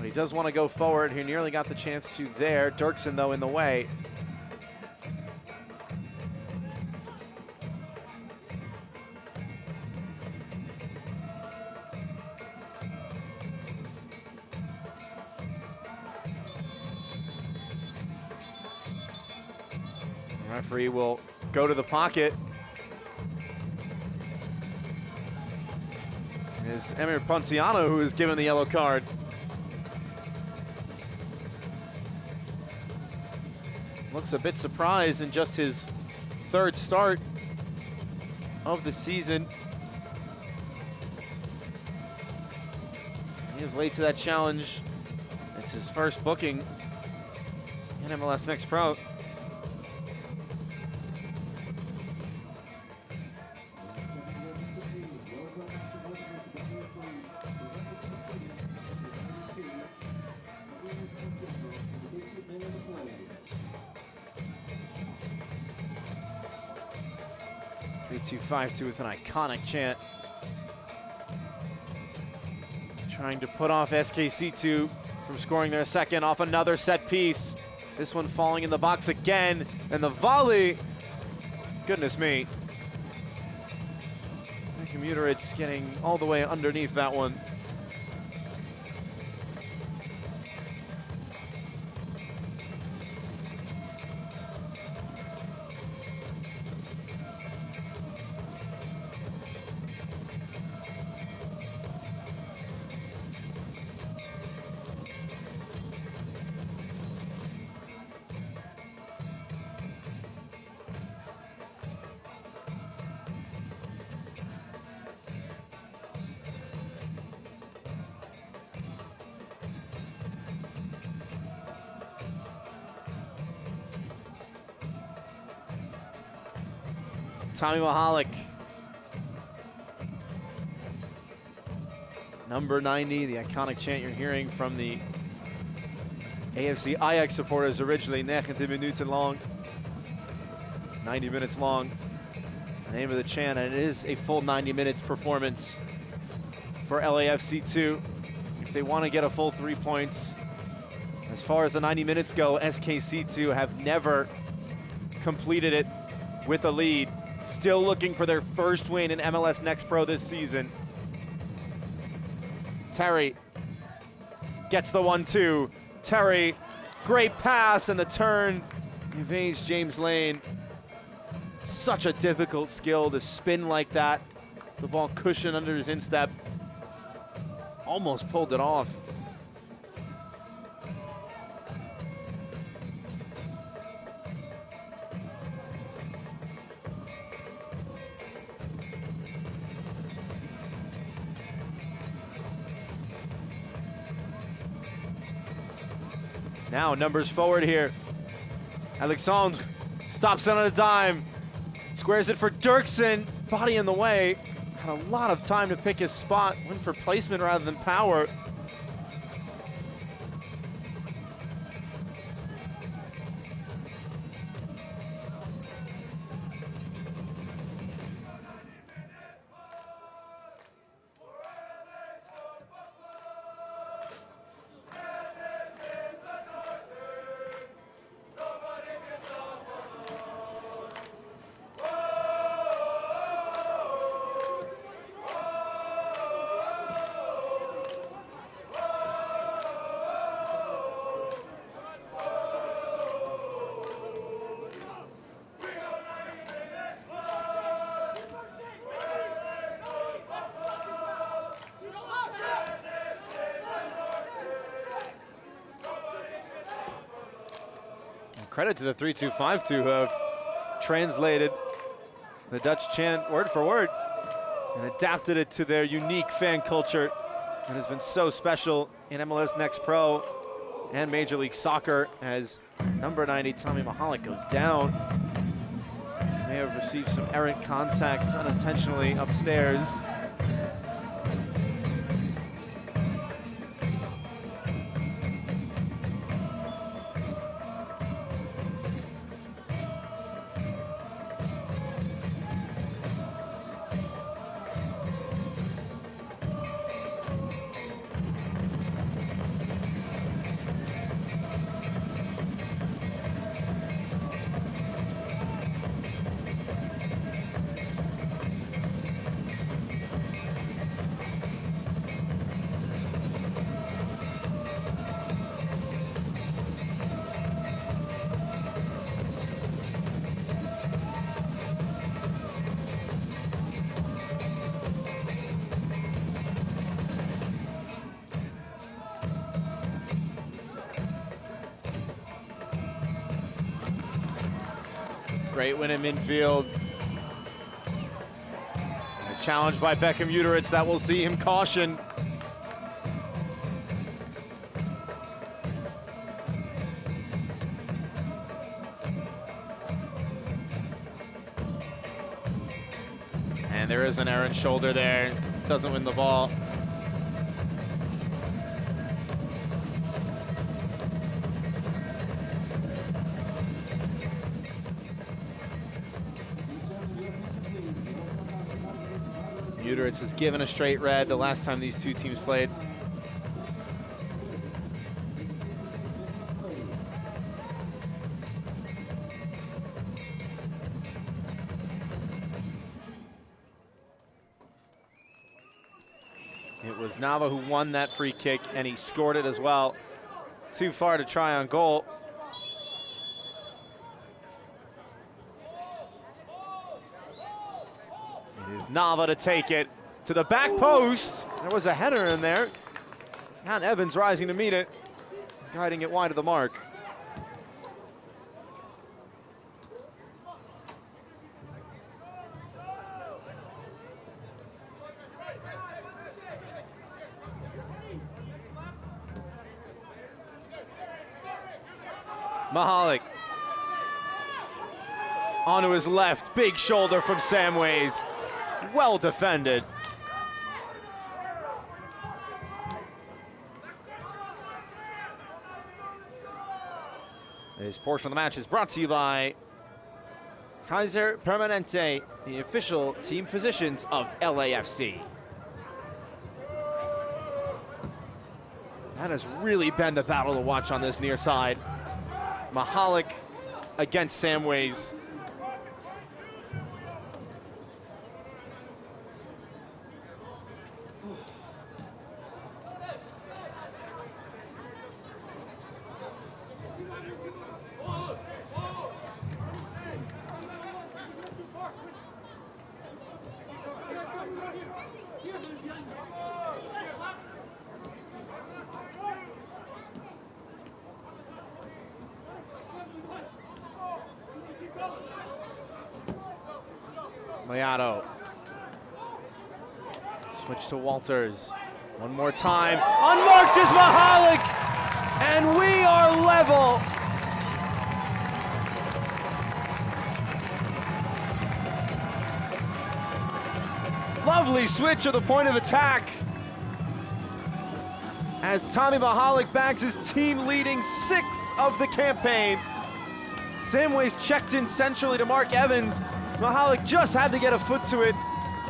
But he does want to go forward. He nearly got the chance to there. Dirksen, though, in the way. The referee will go to the pocket. It is Emir Ponciano who is given the yellow card. Looks a bit surprised in just his third start of the season. He is late to that challenge. It's his first booking in MLS Next Pro. .325.2 with an iconic chant. Trying to put off SKC2 from scoring their second off another set piece. This one falling in the box again, and the volley. Goodness me. Commuter, it's getting all the way underneath that one. Tommy Mahalik, number 90, the iconic chant you're hearing from the AFC Ajax supporters originally, 90 minuten long, 90 minutes long, the name of the chant, and it is a full 90 minutes performance for LAFC2. If they want to get a full 3 points, as far as the 90 minutes go, SKC2 have never completed it with a lead. Still looking for their first win in MLS Next Pro this season. Terry gets the 1-2. Terry, great pass, and the turn evades James Lane. Such a difficult skill to spin like that. The ball cushioned under his instep. Almost pulled it off. Now numbers forward here. Alexandre stops it on a dime. Squares it for Dirksen. Body in the way. Had a lot of time to pick his spot. Went for placement rather than power. Credit to the 3252 who have translated the Dutch chant word for word and adapted it to their unique fan culture that has been so special in MLS Next Pro and Major League Soccer as number 90 Tommy Mahalik goes down. May have received some errant contact unintentionally upstairs. Great win in midfield. A challenge by Beckham Uteritz that will see him caution. there's an errant shoulder there. Doesn't win the ball. Uterich was given a straight red the last time these two teams played. It was Nava who won that free kick, and he scored it as well. Too far to try on goal. It is Nava to take it to the back post. There was a header in there. Now Evans rising to meet it, guiding it wide of the mark. Mahalik onto his left, big shoulder from Samways. Well defended. This portion of the match is brought to you by Kaiser Permanente, the official team physicians of LAFC. That has really been the battle to watch on this near side. Mahalik against Samways. Mayado. Switch to Walters. One more time. Unmarked is Mahalik! And we are level. Lovely switch of the point of attack. As Tommy Mahalik bags his team leading 6th of the campaign. Samways checked in centrally to Mark Evans. Mahalik just had to get a foot to it,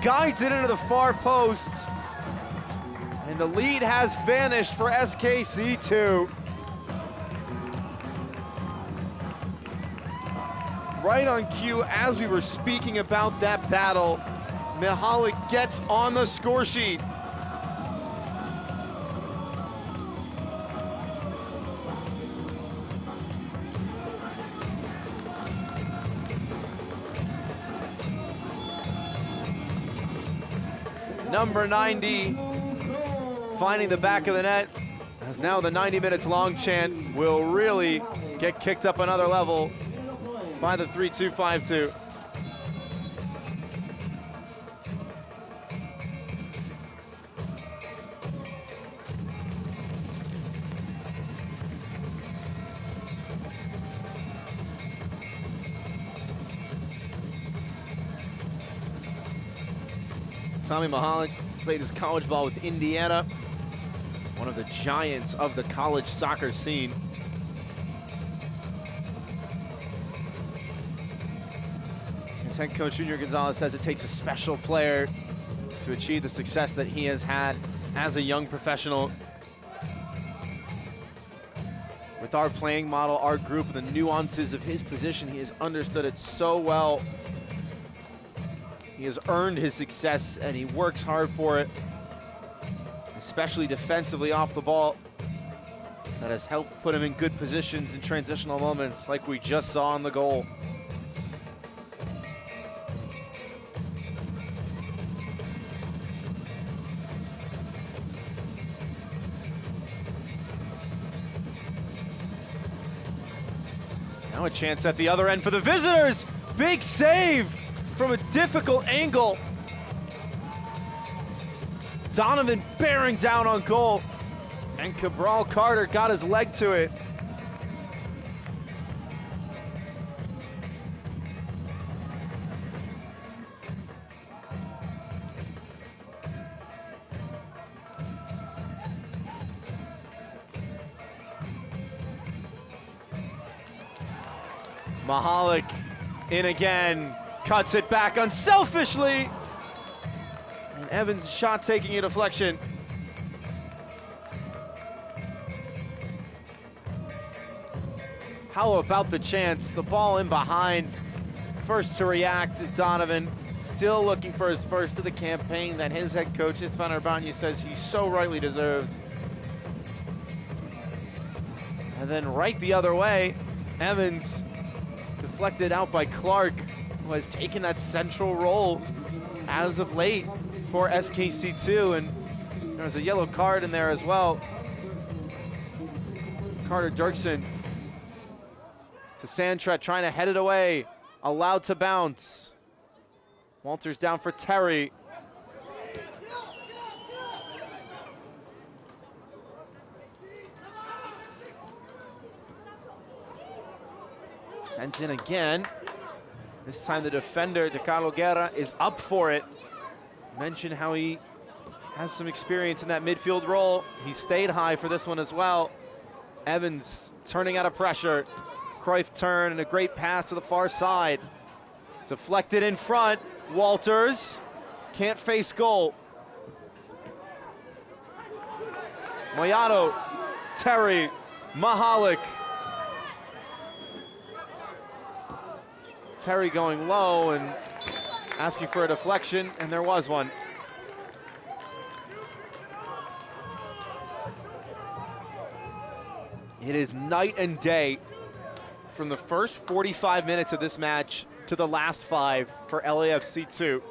guides it into the far post, and the lead has vanished for SKC2. Right on cue, as we were speaking about that battle, Mahalik gets on the score sheet. Number 90, finding the back of the net, as now the 90 minutes long chant will really get kicked up another level by the 3-2-5-2. Tommy Mahalik played his college ball with Indiana, one of the giants of the college soccer scene. His head coach, Junior Gonzalez, says it takes a special player to achieve the success that he has had as a young professional. With our playing model, our group, the nuances of his position, he has understood it so well. He has earned his success, and he works hard for it, especially defensively off the ball. That has helped put him in good positions in transitional moments like we just saw on the goal. Now a chance at the other end for the visitors. Big save from a difficult angle. Donovan bearing down on goal, and Cabral Carter got his leg to it. Mahalik in again, cuts it back unselfishly. And Evans' shot taking a deflection. How about the chance? The ball in behind. First to react is Donovan. Still looking for his first of the campaign that his head coach, Istvan Urbania, says he so rightly deserves. And then right the other way, Evans deflected out by Clark, who has taken that central role as of late for SKC2, and there's a yellow card in there as well. Carter Dirksen to Sandtret, trying to head it away, allowed to bounce. Walters down for Terry. Sent in again. This time the defender, De Carlo Guerra, is up for it. Mentioned how he has some experience in that midfield role. He stayed high for this one as well. Evans turning out of pressure. Cruyff turn and a great pass to the far side. Deflected in front. Walters can't face goal. Moyato, Terry, Mahalik. Terry going low and asking for a deflection, and there was one. It is night and day from the first 45 minutes of this match to the last 5 for LAFC2.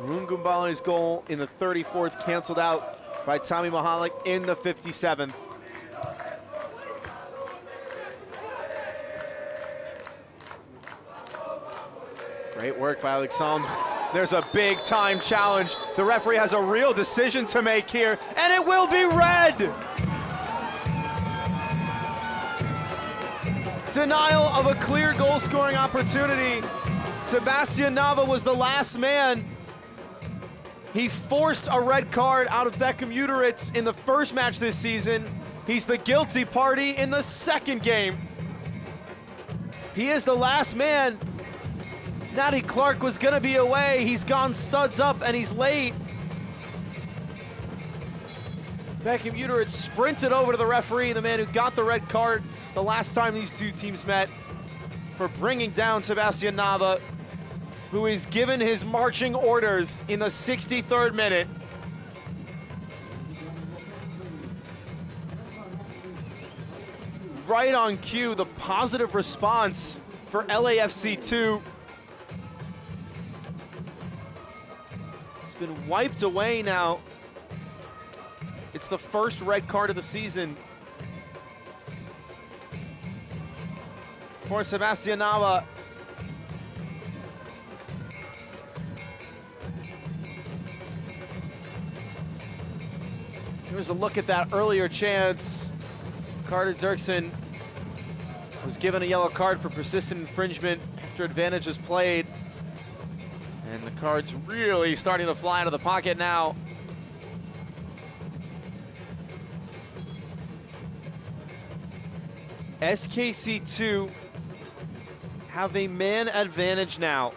Rungumbale's goal in the 34th canceled out by Tommy Mahalik in the 57th. Great work by Alexandre. There's a big time challenge. The referee has a real decision to make here, and it will be red. Denial of a clear goal scoring opportunity. Sebastian Nava was the last man. He forced a red card out of Beckham Uteritz in the first match this season. He's the guilty party in the second game. He is the last man. Natty Clark was gonna be away. He's gone studs up and he's late. Beckham Uteritz sprinted over to the referee, the man who got the red card the last time these two teams met, for bringing down Sebastian Nava, who is given his marching orders in the 63rd minute. Right on cue, the positive response for LAFC2. It's been wiped away now. It's the first red card of the season for Sebastian Nava. Here's a look at that earlier chance. Carter Dirksen was given a yellow card for persistent infringement after advantage was played. And the card's really starting to fly out of the pocket now. SKC2 have a man advantage now.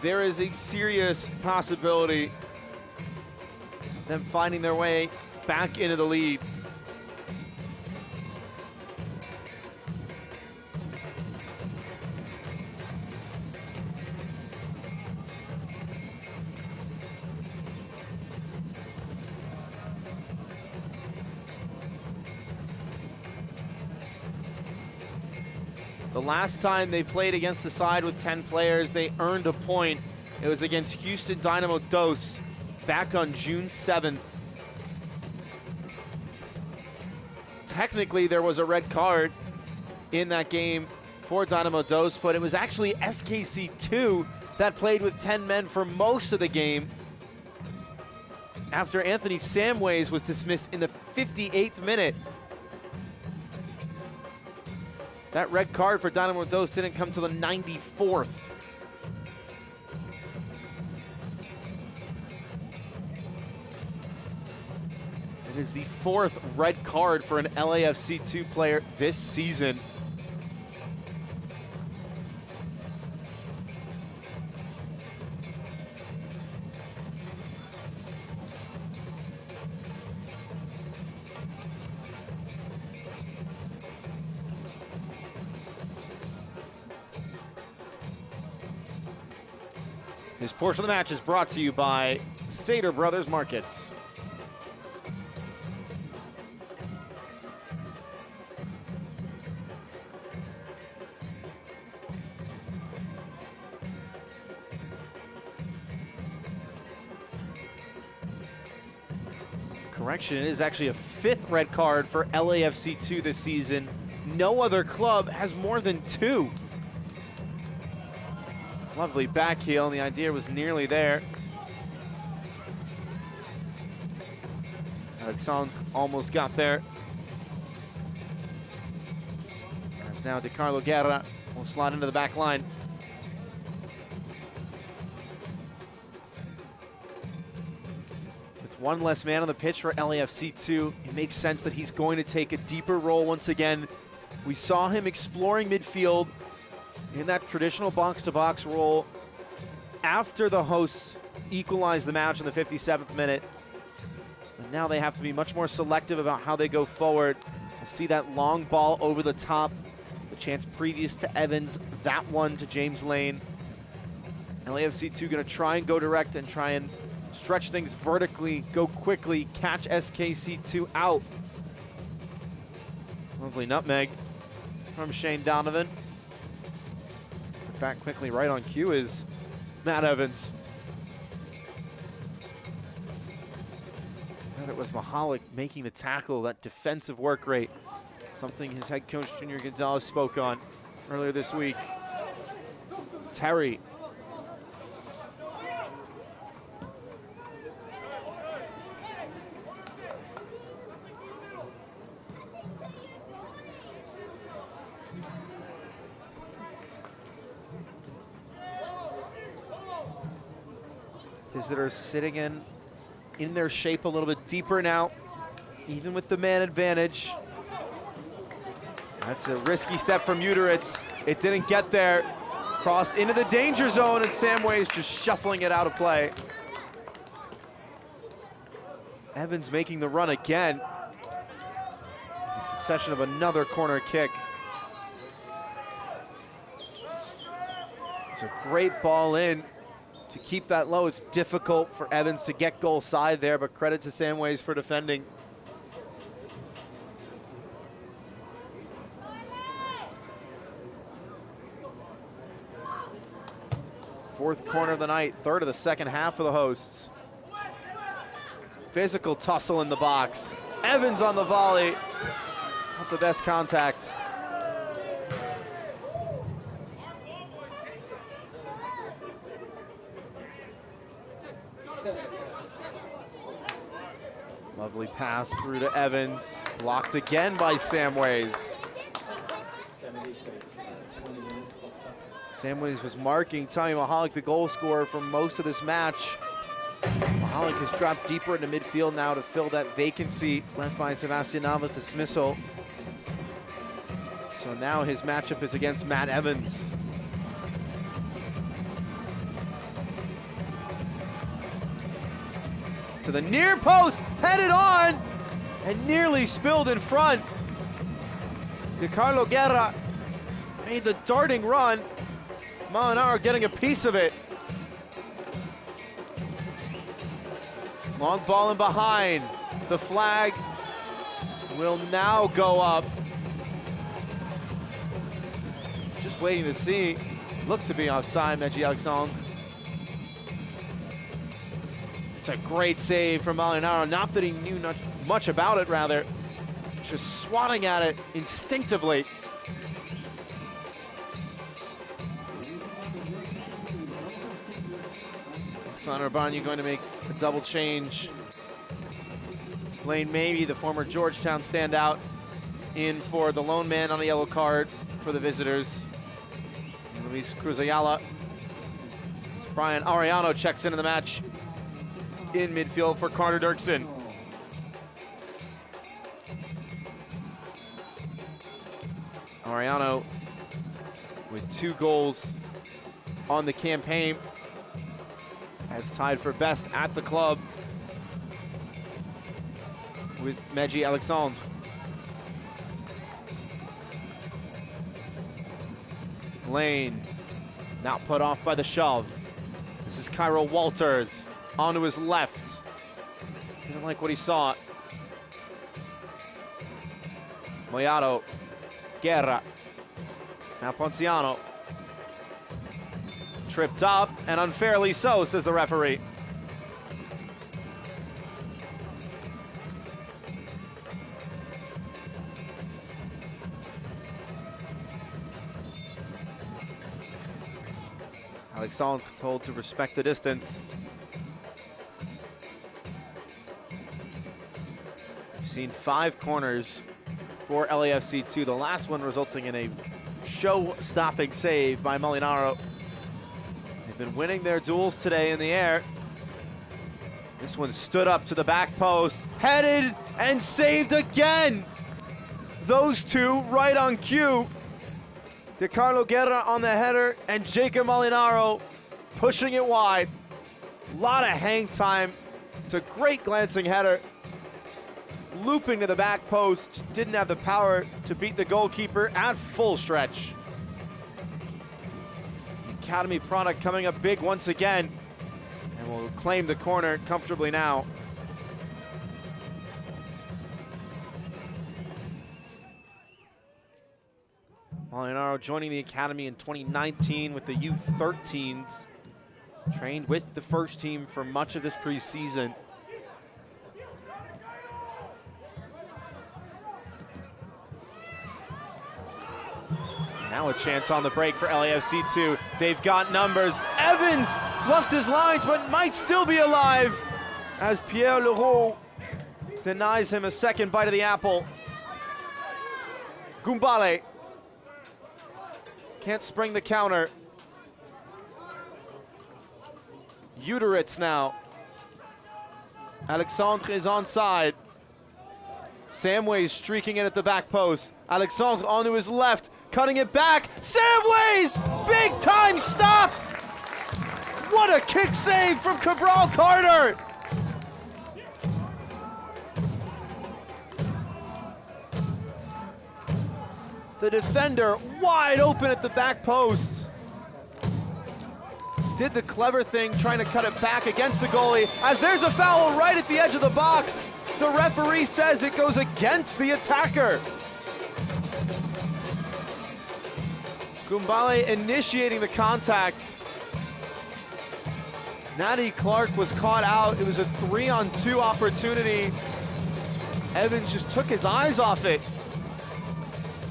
There is a serious possibility of them finding their way back into the lead. The last time they played against the side with 10 players, they earned a point. It was against Houston Dynamo Dos back on June 7th. Technically, there was a red card in that game for Dynamo Dos, but it was actually SKC2 that played with 10 men for most of the game after Anthony Samways was dismissed in the 58th minute. That red card for Dynamo Dos didn't come to the 94th. is the 4th red card for an LAFC 2 player this season. This portion of the match is brought to you by Stater Brothers Markets. Correction, it is actually a 5th red card for LAFC 2 this season. No other club has more than 2. Lovely back heel, and the idea was nearly there. Alexandre almost got there. As now DiCarlo Guerra will slide into the back line. With one less man on the pitch for LAFC 2, it makes sense that he's going to take a deeper role once again. We saw him exploring midfield in that traditional box-to-box role after the hosts equalized the match in the 57th minute. And now they have to be much more selective about how they go forward. We'll see that long ball over the top, the chance previous to Evans, that one to James Lane. LAFC 2 gonna try and go direct and try and stretch things vertically, go quickly, catch SKC2 out. Lovely nutmeg from Shane Donovan. Back quickly, right on cue is Matt Evans. And it was Mahalik making the tackle, that defensive work rate, something his head coach Junior Gonzalez spoke on earlier this week. Terry. Visitors sitting in their shape a little bit deeper now, even with the man advantage. That's a risky step from Uteritz. It didn't get there. Cross into the danger zone, and Samways just shuffling it out of play. Evans making the run again. Concession of another corner kick. It's a great ball in. To keep that low, it's difficult for Evans to get goal side there, but credit to Samways for defending. Fourth corner of the night, 3rd of the second half for the hosts. Physical tussle in the box. Evans on the volley. Not the best contact. Lovely pass through to Evans. Blocked again by Samways. Samways was marking Tommy Mahalik, the goal scorer, for most of this match. Mahalik has dropped deeper into midfield now to fill that vacancy left by Sebastian Navas' dismissal. So now his matchup is against Matt Evans. To the near post, headed on, and nearly spilled in front. DiCarlo Guerra made the darting run. Molinaro getting a piece of it. Long ball in behind. The flag will now go up. Just waiting to see. Looked to be offside, Meji Alexandre. It's a great save from Molinaro. Not that he knew much about it, rather. Just swatting at it instinctively. Connor Banyu going to make a double change. Blaine Maybe, the former Georgetown standout, in for the lone man on the yellow card for the visitors. And Luis Cruz Ayala. Brian Ariano checks into the match in midfield for Carter Dirksen. Mariano with 2 goals on the campaign. Has tied for best at the club with Meji Alexandre. Lane, not put off by the shove. This is Cairo Walters onto his left. Didn't like what he saw. Moyado, Guerra, now Ponciano. Tripped up, and unfairly so, says the referee. Alexandre told to respect the distance. We've seen 5 corners for LAFC 2, the last one resulting in a show-stopping save by Molinaro. They've been winning their duels today in the air. This one stood up to the back post, headed and saved again. Those 2 right on cue. De Carlo Guerra on the header and Jacob Molinaro pushing it wide. A lot of hang time. It's a great glancing header. Looping to the back post, just didn't have the power to beat the goalkeeper at full stretch. The Academy product coming up big once again, and will claim the corner comfortably now. Molinaro joining the Academy in 2019 with the U13s. Trained with the first team for much of this preseason. Now a chance on the break for LAFC 2. They've got numbers. Evans fluffed his lines, but might still be alive as Pierre Leroux denies him a second bite of the apple. Gumbale can't spring the counter. Uteritz now. Alexandre is onside. Samways streaking in at the back post. Alexandre onto his left, cutting it back. Samways! Big time stop! What a kick save from Cabral Carter! The defender wide open at the back post. Did the clever thing, trying to cut it back against the goalie, as there's a foul right at the edge of the box. The referee says it goes against the attacker. Gumbale initiating the contact. Natty Clark was caught out. It was a 3-on-2 opportunity. Evans just took his eyes off it.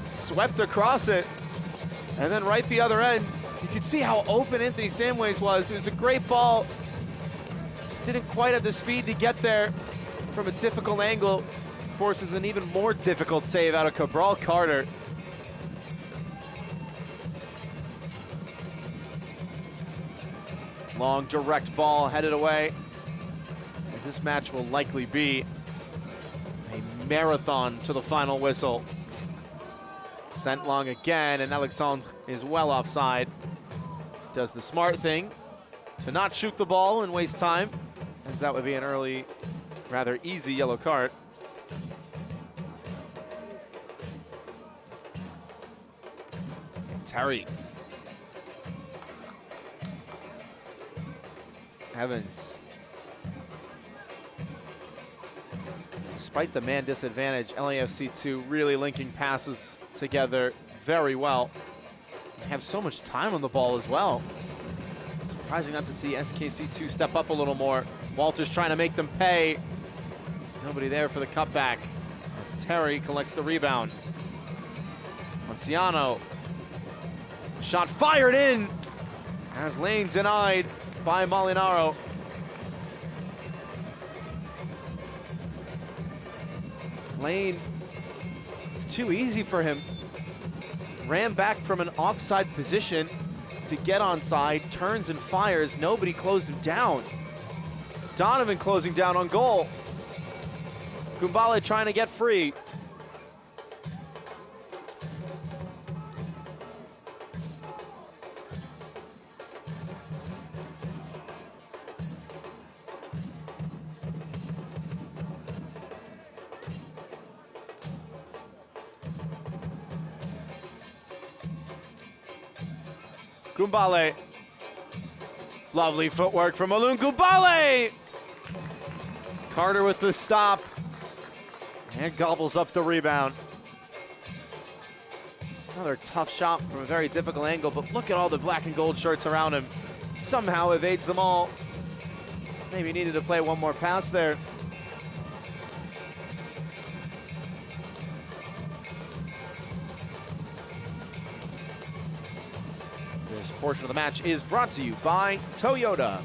Swept across it. And then right the other end, you could see how open Anthony Samways was. It was a great ball. Just didn't quite have the speed to get there from a difficult angle. Forces an even more difficult save out of Cabral Carter. Long direct ball headed away. And this match will likely be a marathon to the final whistle. Sent long again, and Alexandre is well offside. Does the smart thing to not shoot the ball and waste time, as that would be an early, rather easy yellow card. Terry. Evans. Despite the man disadvantage, LAFC 2 really linking passes together very well. They have so much time on the ball as well. Surprising not to see SKC2 step up a little more. Walters trying to make them pay. Nobody there for the cutback as Terry collects the rebound. Ponciano. Shot fired in as lane denied by Molinaro. Lane, it's too easy for him. Ran back from an offside position to get onside, turns and fires. Nobody closed him down. Donovan closing down on goal. Gumbale trying to get free. Goumbale. Lovely footwork from Malun Goumbale. Carter with the stop. And gobbles up the rebound. Another tough shot from a very difficult angle, but look at all the black and gold shirts around him. Somehow evades them all. Maybe needed to play one more pass there. This portion of the match is brought to you by Toyota.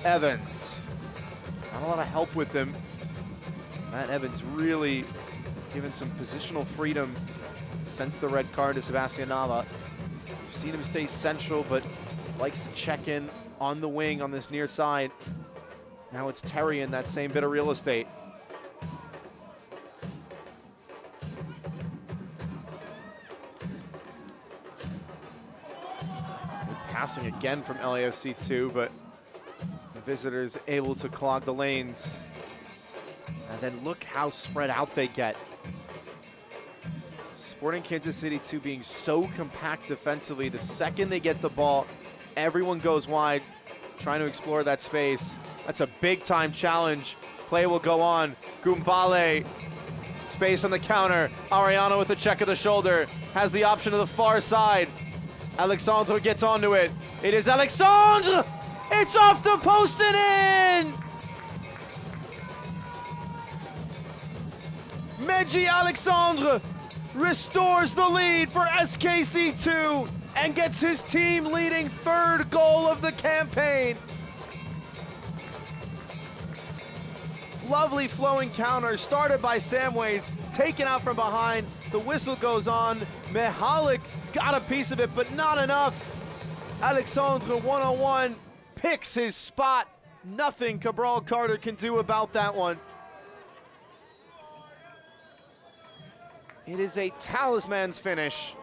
Evans. Not a lot of help with him. Matt Evans really given some positional freedom since the red card to Sebastian Nava. We've seen him stay central, but likes to check in on the wing on this near side. Now it's Terry in that same bit of real estate. Good passing again from LAFC 2, but the visitors able to clog the lanes. And then look how spread out they get. Sporting Kansas City 2 being so compact defensively, the second they get the ball, everyone goes wide, trying to explore that space. That's a big time challenge. Play will go on. Goumbale, space on the counter. Ariano with the check of the shoulder, has the option to the far side. Alexandre gets onto it. It is Alexandre! It's off the post and in! Meji Alexandre restores the lead for SKC2 and gets his team leading third goal of the campaign. Lovely flowing counter started by Samways, taken out from behind. The whistle goes on. Mihalik got a piece of it, but not enough. Alexandre one-on-one picks his spot. Nothing Cabral Carter can do about that one. It is a talisman's finish,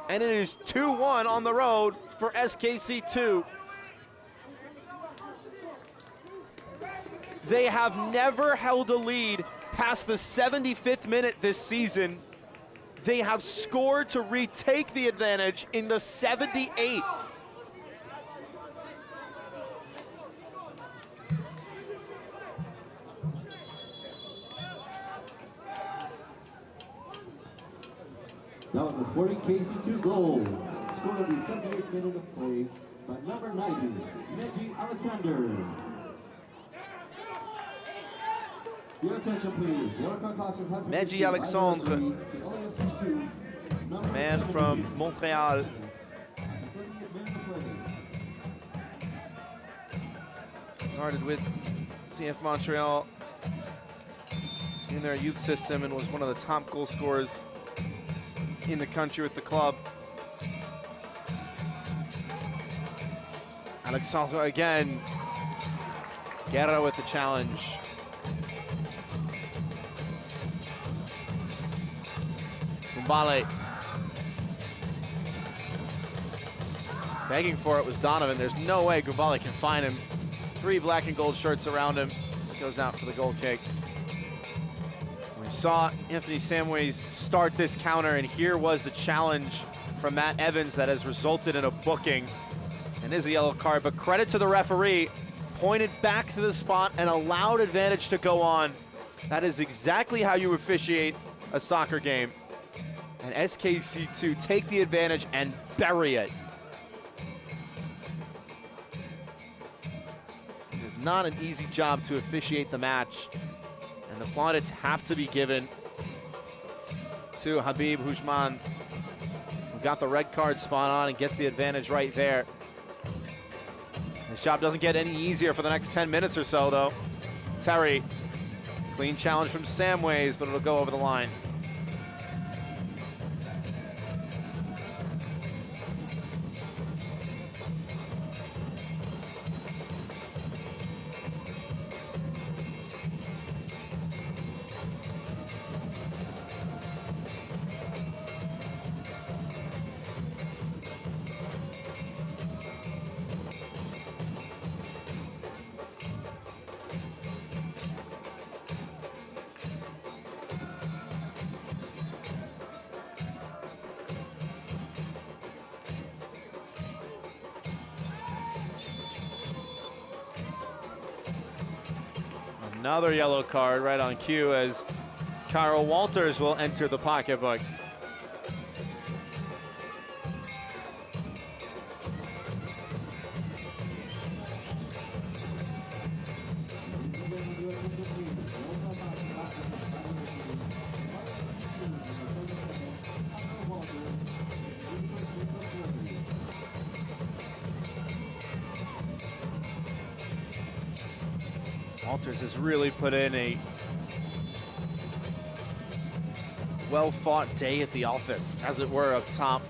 and it is 2-1 on the road for SKC2. They have never held a lead past the 75th minute this season. They have scored to retake the advantage in the 78th. That was a Sporting KC2 goal, scored at the 78th minute of play by number 90, Meji Alexander. Your attention, please. Your concussion has been Meji received by Alexandre, the referee to LAFC 2, number man 17. from Montreal. Started with CF Montreal in their youth system and was one of the top goal scorers in the country with the club. Alexandre again. Guerra with the challenge. Goumbale. Begging for it was Donovan. There's no way Goumbale can find him. 3 black and gold shirts around him. Goes out for the goal kick. We saw Anthony Samways start this counter, and here was the challenge from Matt Evans that has resulted in a booking. And is a yellow card, but credit to the referee. Pointed back to the spot and allowed advantage to go on. That is exactly how you officiate a soccer game. And SKC2 take the advantage and bury it. It is not an easy job to officiate the match. And the plaudits have to be given to Habib Houshman, who got the red card spot on and gets the advantage right there. This job doesn't get any easier for the next 10 minutes or so, though. Terry, clean challenge from Samways, but it'll go over the line. Another yellow card right on cue as Kyle Walters will enter the pocketbook. Walters has really put in a well-fought day at the office, as it were, up top.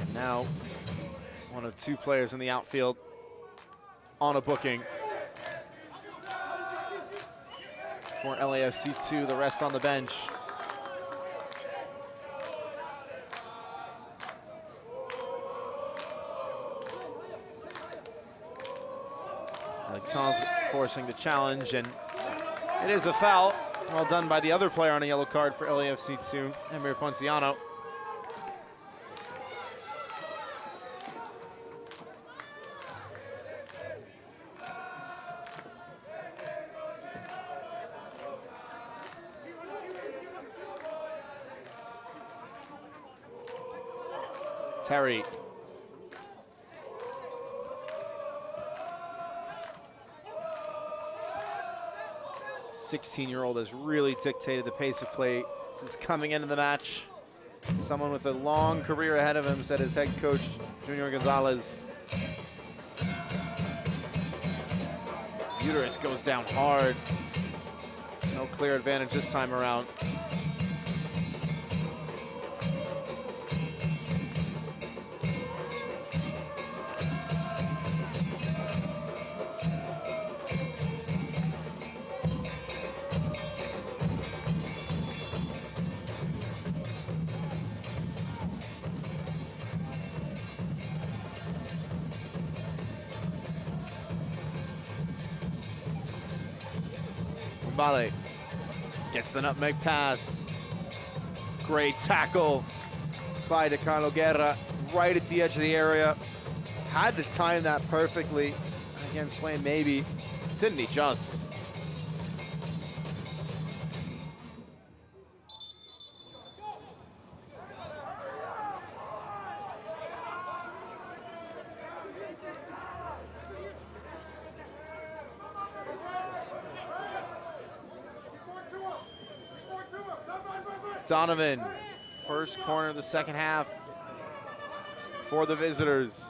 And now, one of two players in the outfield on a booking for LAFC 2, the rest on the bench. Alexandre forcing the challenge, and it is a foul. Well done by the other player on a yellow card for LAFC 2, Emir Ponciano. Terry. The 16-year-old has really dictated the pace of play since coming into the match. Someone with a long career ahead of him, said his head coach, Junior Gonzalez. Uterus goes down hard. No clear advantage this time around. Bale gets the nutmeg pass. Great tackle by DeCarlo Guerra right at the edge of the area. Had to time that perfectly against Wayne, maybe. Didn't he just? Donovan, first corner of the second half for the visitors.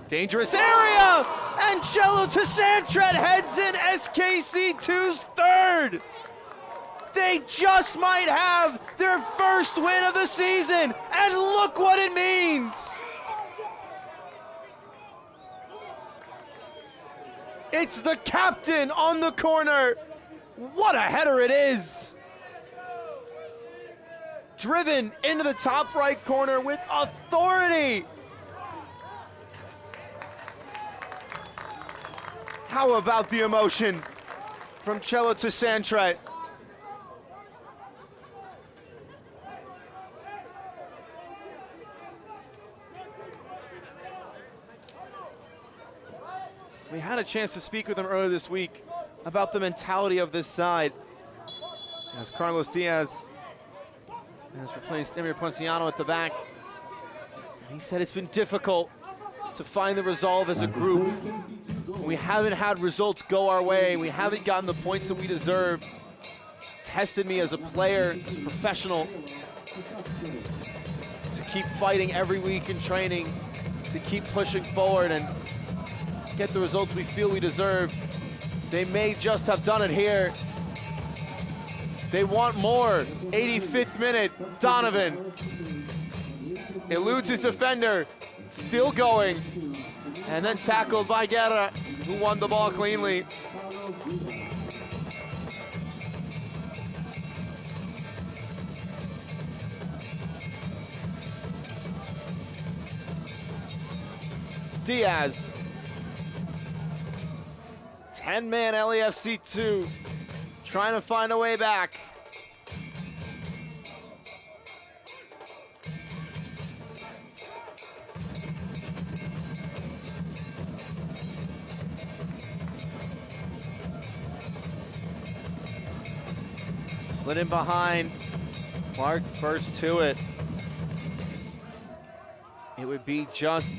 Dangerous area, and Cello Tesantret heads in SKC2's third. They just might have their first win of the season, and look what it means. It's the captain on the corner. What a header it is. Driven into the top right corner with authority. How about the emotion from Cello Tesantret? We had a chance to speak with him earlier this week about the mentality of this side, as Carlos Diaz has replaced Emir Ponciano at the back. And he said it's been difficult to find the resolve as a group. We haven't had results go our way. We haven't gotten the points that we deserve. It's tested me as a player, as a professional, to keep fighting every week in training, to keep pushing forward and get the results we feel we deserve. They may just have done it here. They want more. 85th minute, Donovan eludes his defender, still going, and then tackled by Guerra, who won the ball cleanly. Diaz, 10-man LAFC 2, trying to find a way back. Slid in behind. Clark first to it. It would be just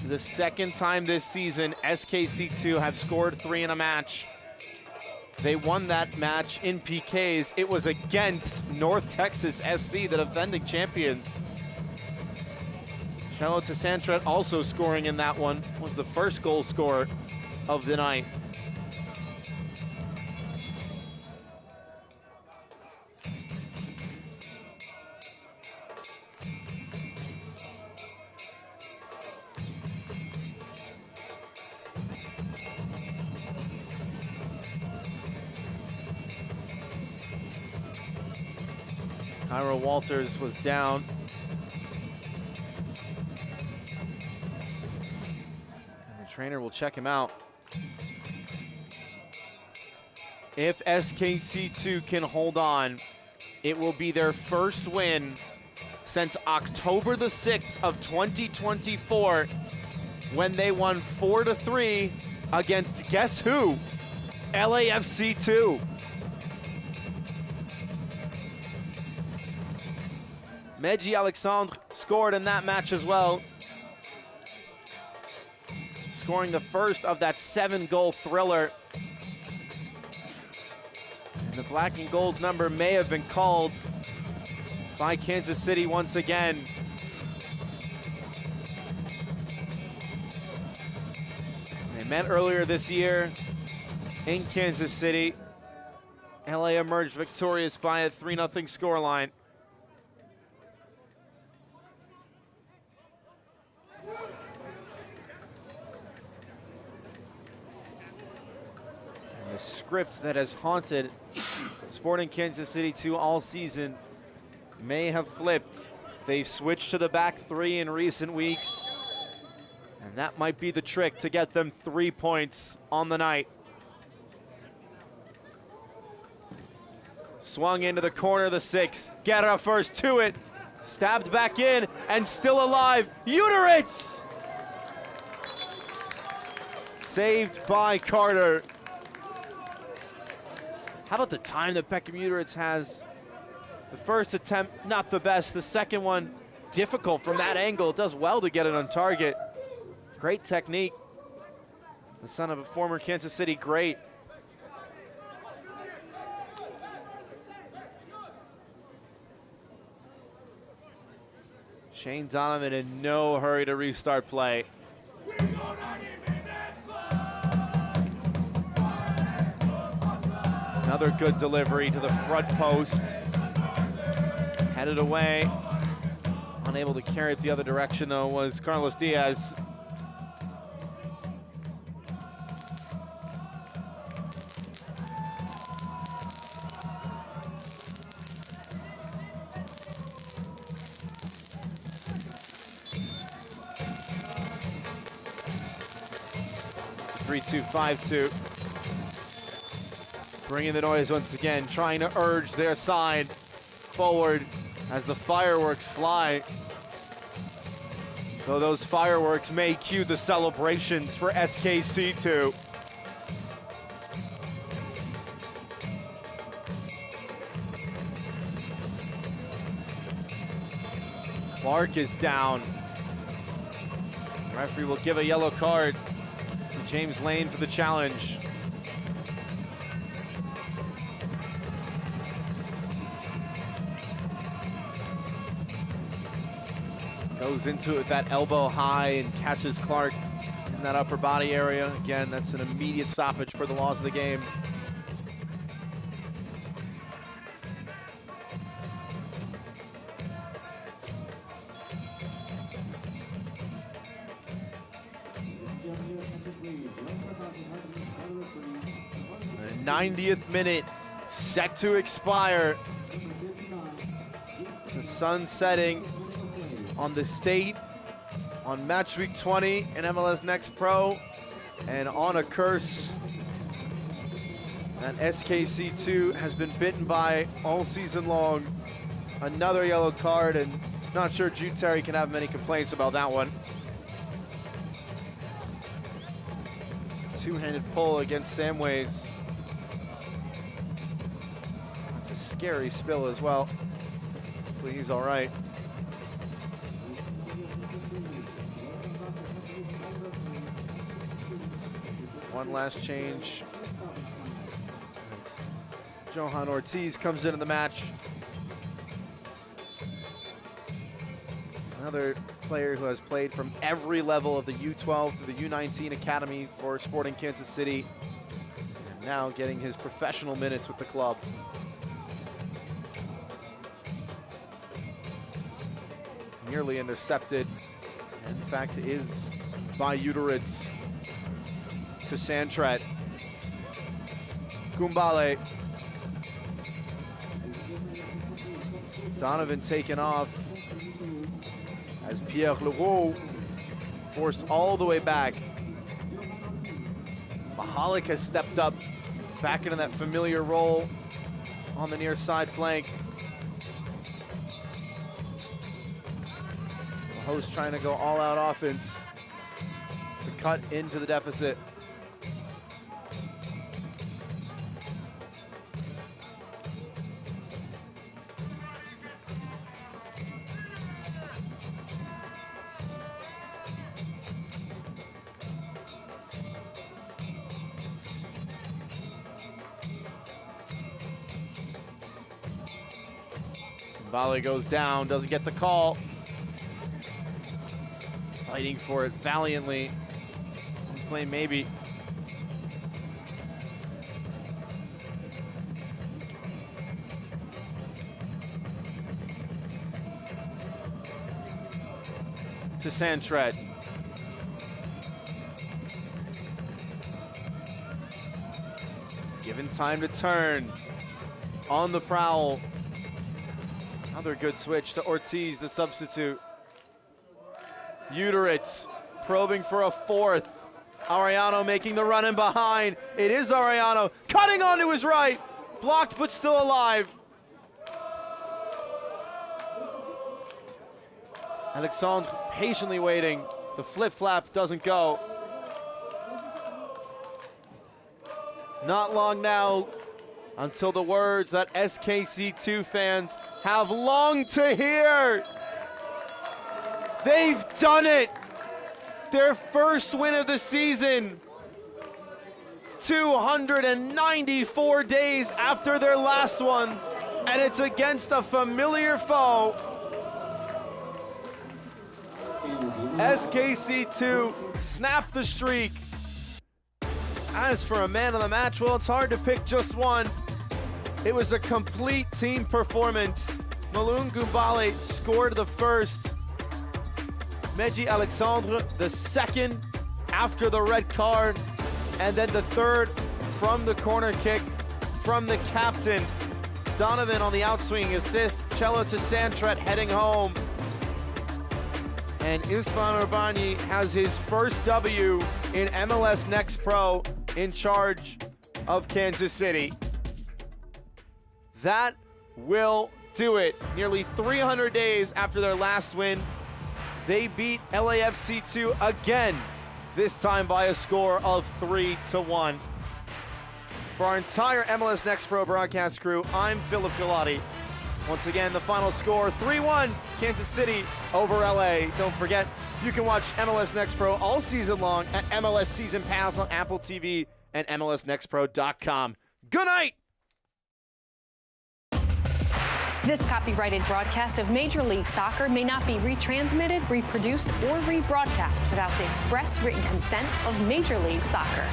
the second time this season SKC2 have scored 3 in a match. They won that match in PKs. It was against North Texas SC, the defending champions. Cello Tesantret also scoring in that one, was the first goal scorer of the night. Cairo Walters was down. And the trainer will check him out. If SKC2 can hold on, it will be their first win since October the 6th of 2024, when they won 4-3 against, guess who? LAFC 2. Medji Alexandre scored in that match as well, scoring the first of that 7-goal thriller. And the black and gold number may have been called by Kansas City once again. They met earlier this year in Kansas City. LA emerged victorious by a 3-0 scoreline. The script that has haunted Sporting Kansas City 2 all season may have flipped. They've switched to the back 3 in recent weeks, and that might be the trick to get them 3 points on the night. Swung into the corner of the 6. Guerra first to it. Stabbed back in and still alive. Uteritz! Saved by Carter. How about the time that Beckham Uteritz has? The first attempt, not the best. The second one, difficult from that angle. It does well to get it on target. Great technique. The son of a former Kansas City great. Shane Donovan in no hurry to restart play. Another good delivery to the front post. Headed away. Unable to carry it the other direction, though, was Carlos Diaz. Three-two, 5-2. Bringing the noise once again, trying to urge their side forward as the fireworks fly. Though those fireworks may cue the celebrations for SKC2. Clark is down. The referee will give a yellow card to James Lane for the challenge. Goes into it with that elbow high and catches Clark in that upper body area. Again, that's an immediate stoppage for the loss of the game. The 90th minute set to expire. The sun setting on the state on match week 20 in MLS Next Pro, and on a curse that SKC2 has been bitten by all season long. Another yellow card, and not sure Jude Terry can have many complaints about that one. Two-handed pull against Samways. It's a scary spill as well. Hopefully he's all right. One last change as Johan Ortiz comes into the match. Another player who has played from every level of the U12 to the U19 academy for Sporting Kansas City, and now getting his professional minutes with the club. Nearly intercepted, and in fact is by Uteritz to Santret. Goalless. Donovan taken off as Pierre Leroux forced all the way back. Mahalik has stepped up back into that familiar role on the near side flank. The host trying to go all out offense to cut into the deficit. Volley goes down, doesn't get the call. Fighting for it valiantly. Play maybe. To Santret. Given time to turn. On the prowl. Another good switch to Ortiz, the substitute. Uteritz probing for a fourth. Arellano making the run in behind. It is Arellano cutting onto his right. Blocked but still alive. Alexandre patiently waiting. The flip-flap doesn't go. Not long now until the words that SKC2 fans have longed to hear. They've done it. Their first win of the season. 294 days after their last one, and it's against a familiar foe. SKC2 snapped the streak. As for a man of the match, well, it's hard to pick just one. It was a complete team performance. Malone Goalless scored the first. Meji Alexandre the second after the red card. And then the third from the corner kick from the captain. Donovan on the outswing assist. Cello to Santret heading home. And Isfan Urbani has his first W in MLS Next Pro in charge of Kansas City. That will do it. Nearly 300 days after their last win, they beat LAFC 2 again, this time by a score of 3-1. For our entire MLS Next Pro broadcast crew, I'm Philip Galati. Once again, the final score, 3-1, Kansas City over LA. Don't forget, you can watch MLS Next Pro all season long at MLS Season Pass on Apple TV and MLSNextPro.com. Good night! This copyrighted broadcast of Major League Soccer may not be retransmitted, reproduced, or rebroadcast without the express written consent of Major League Soccer.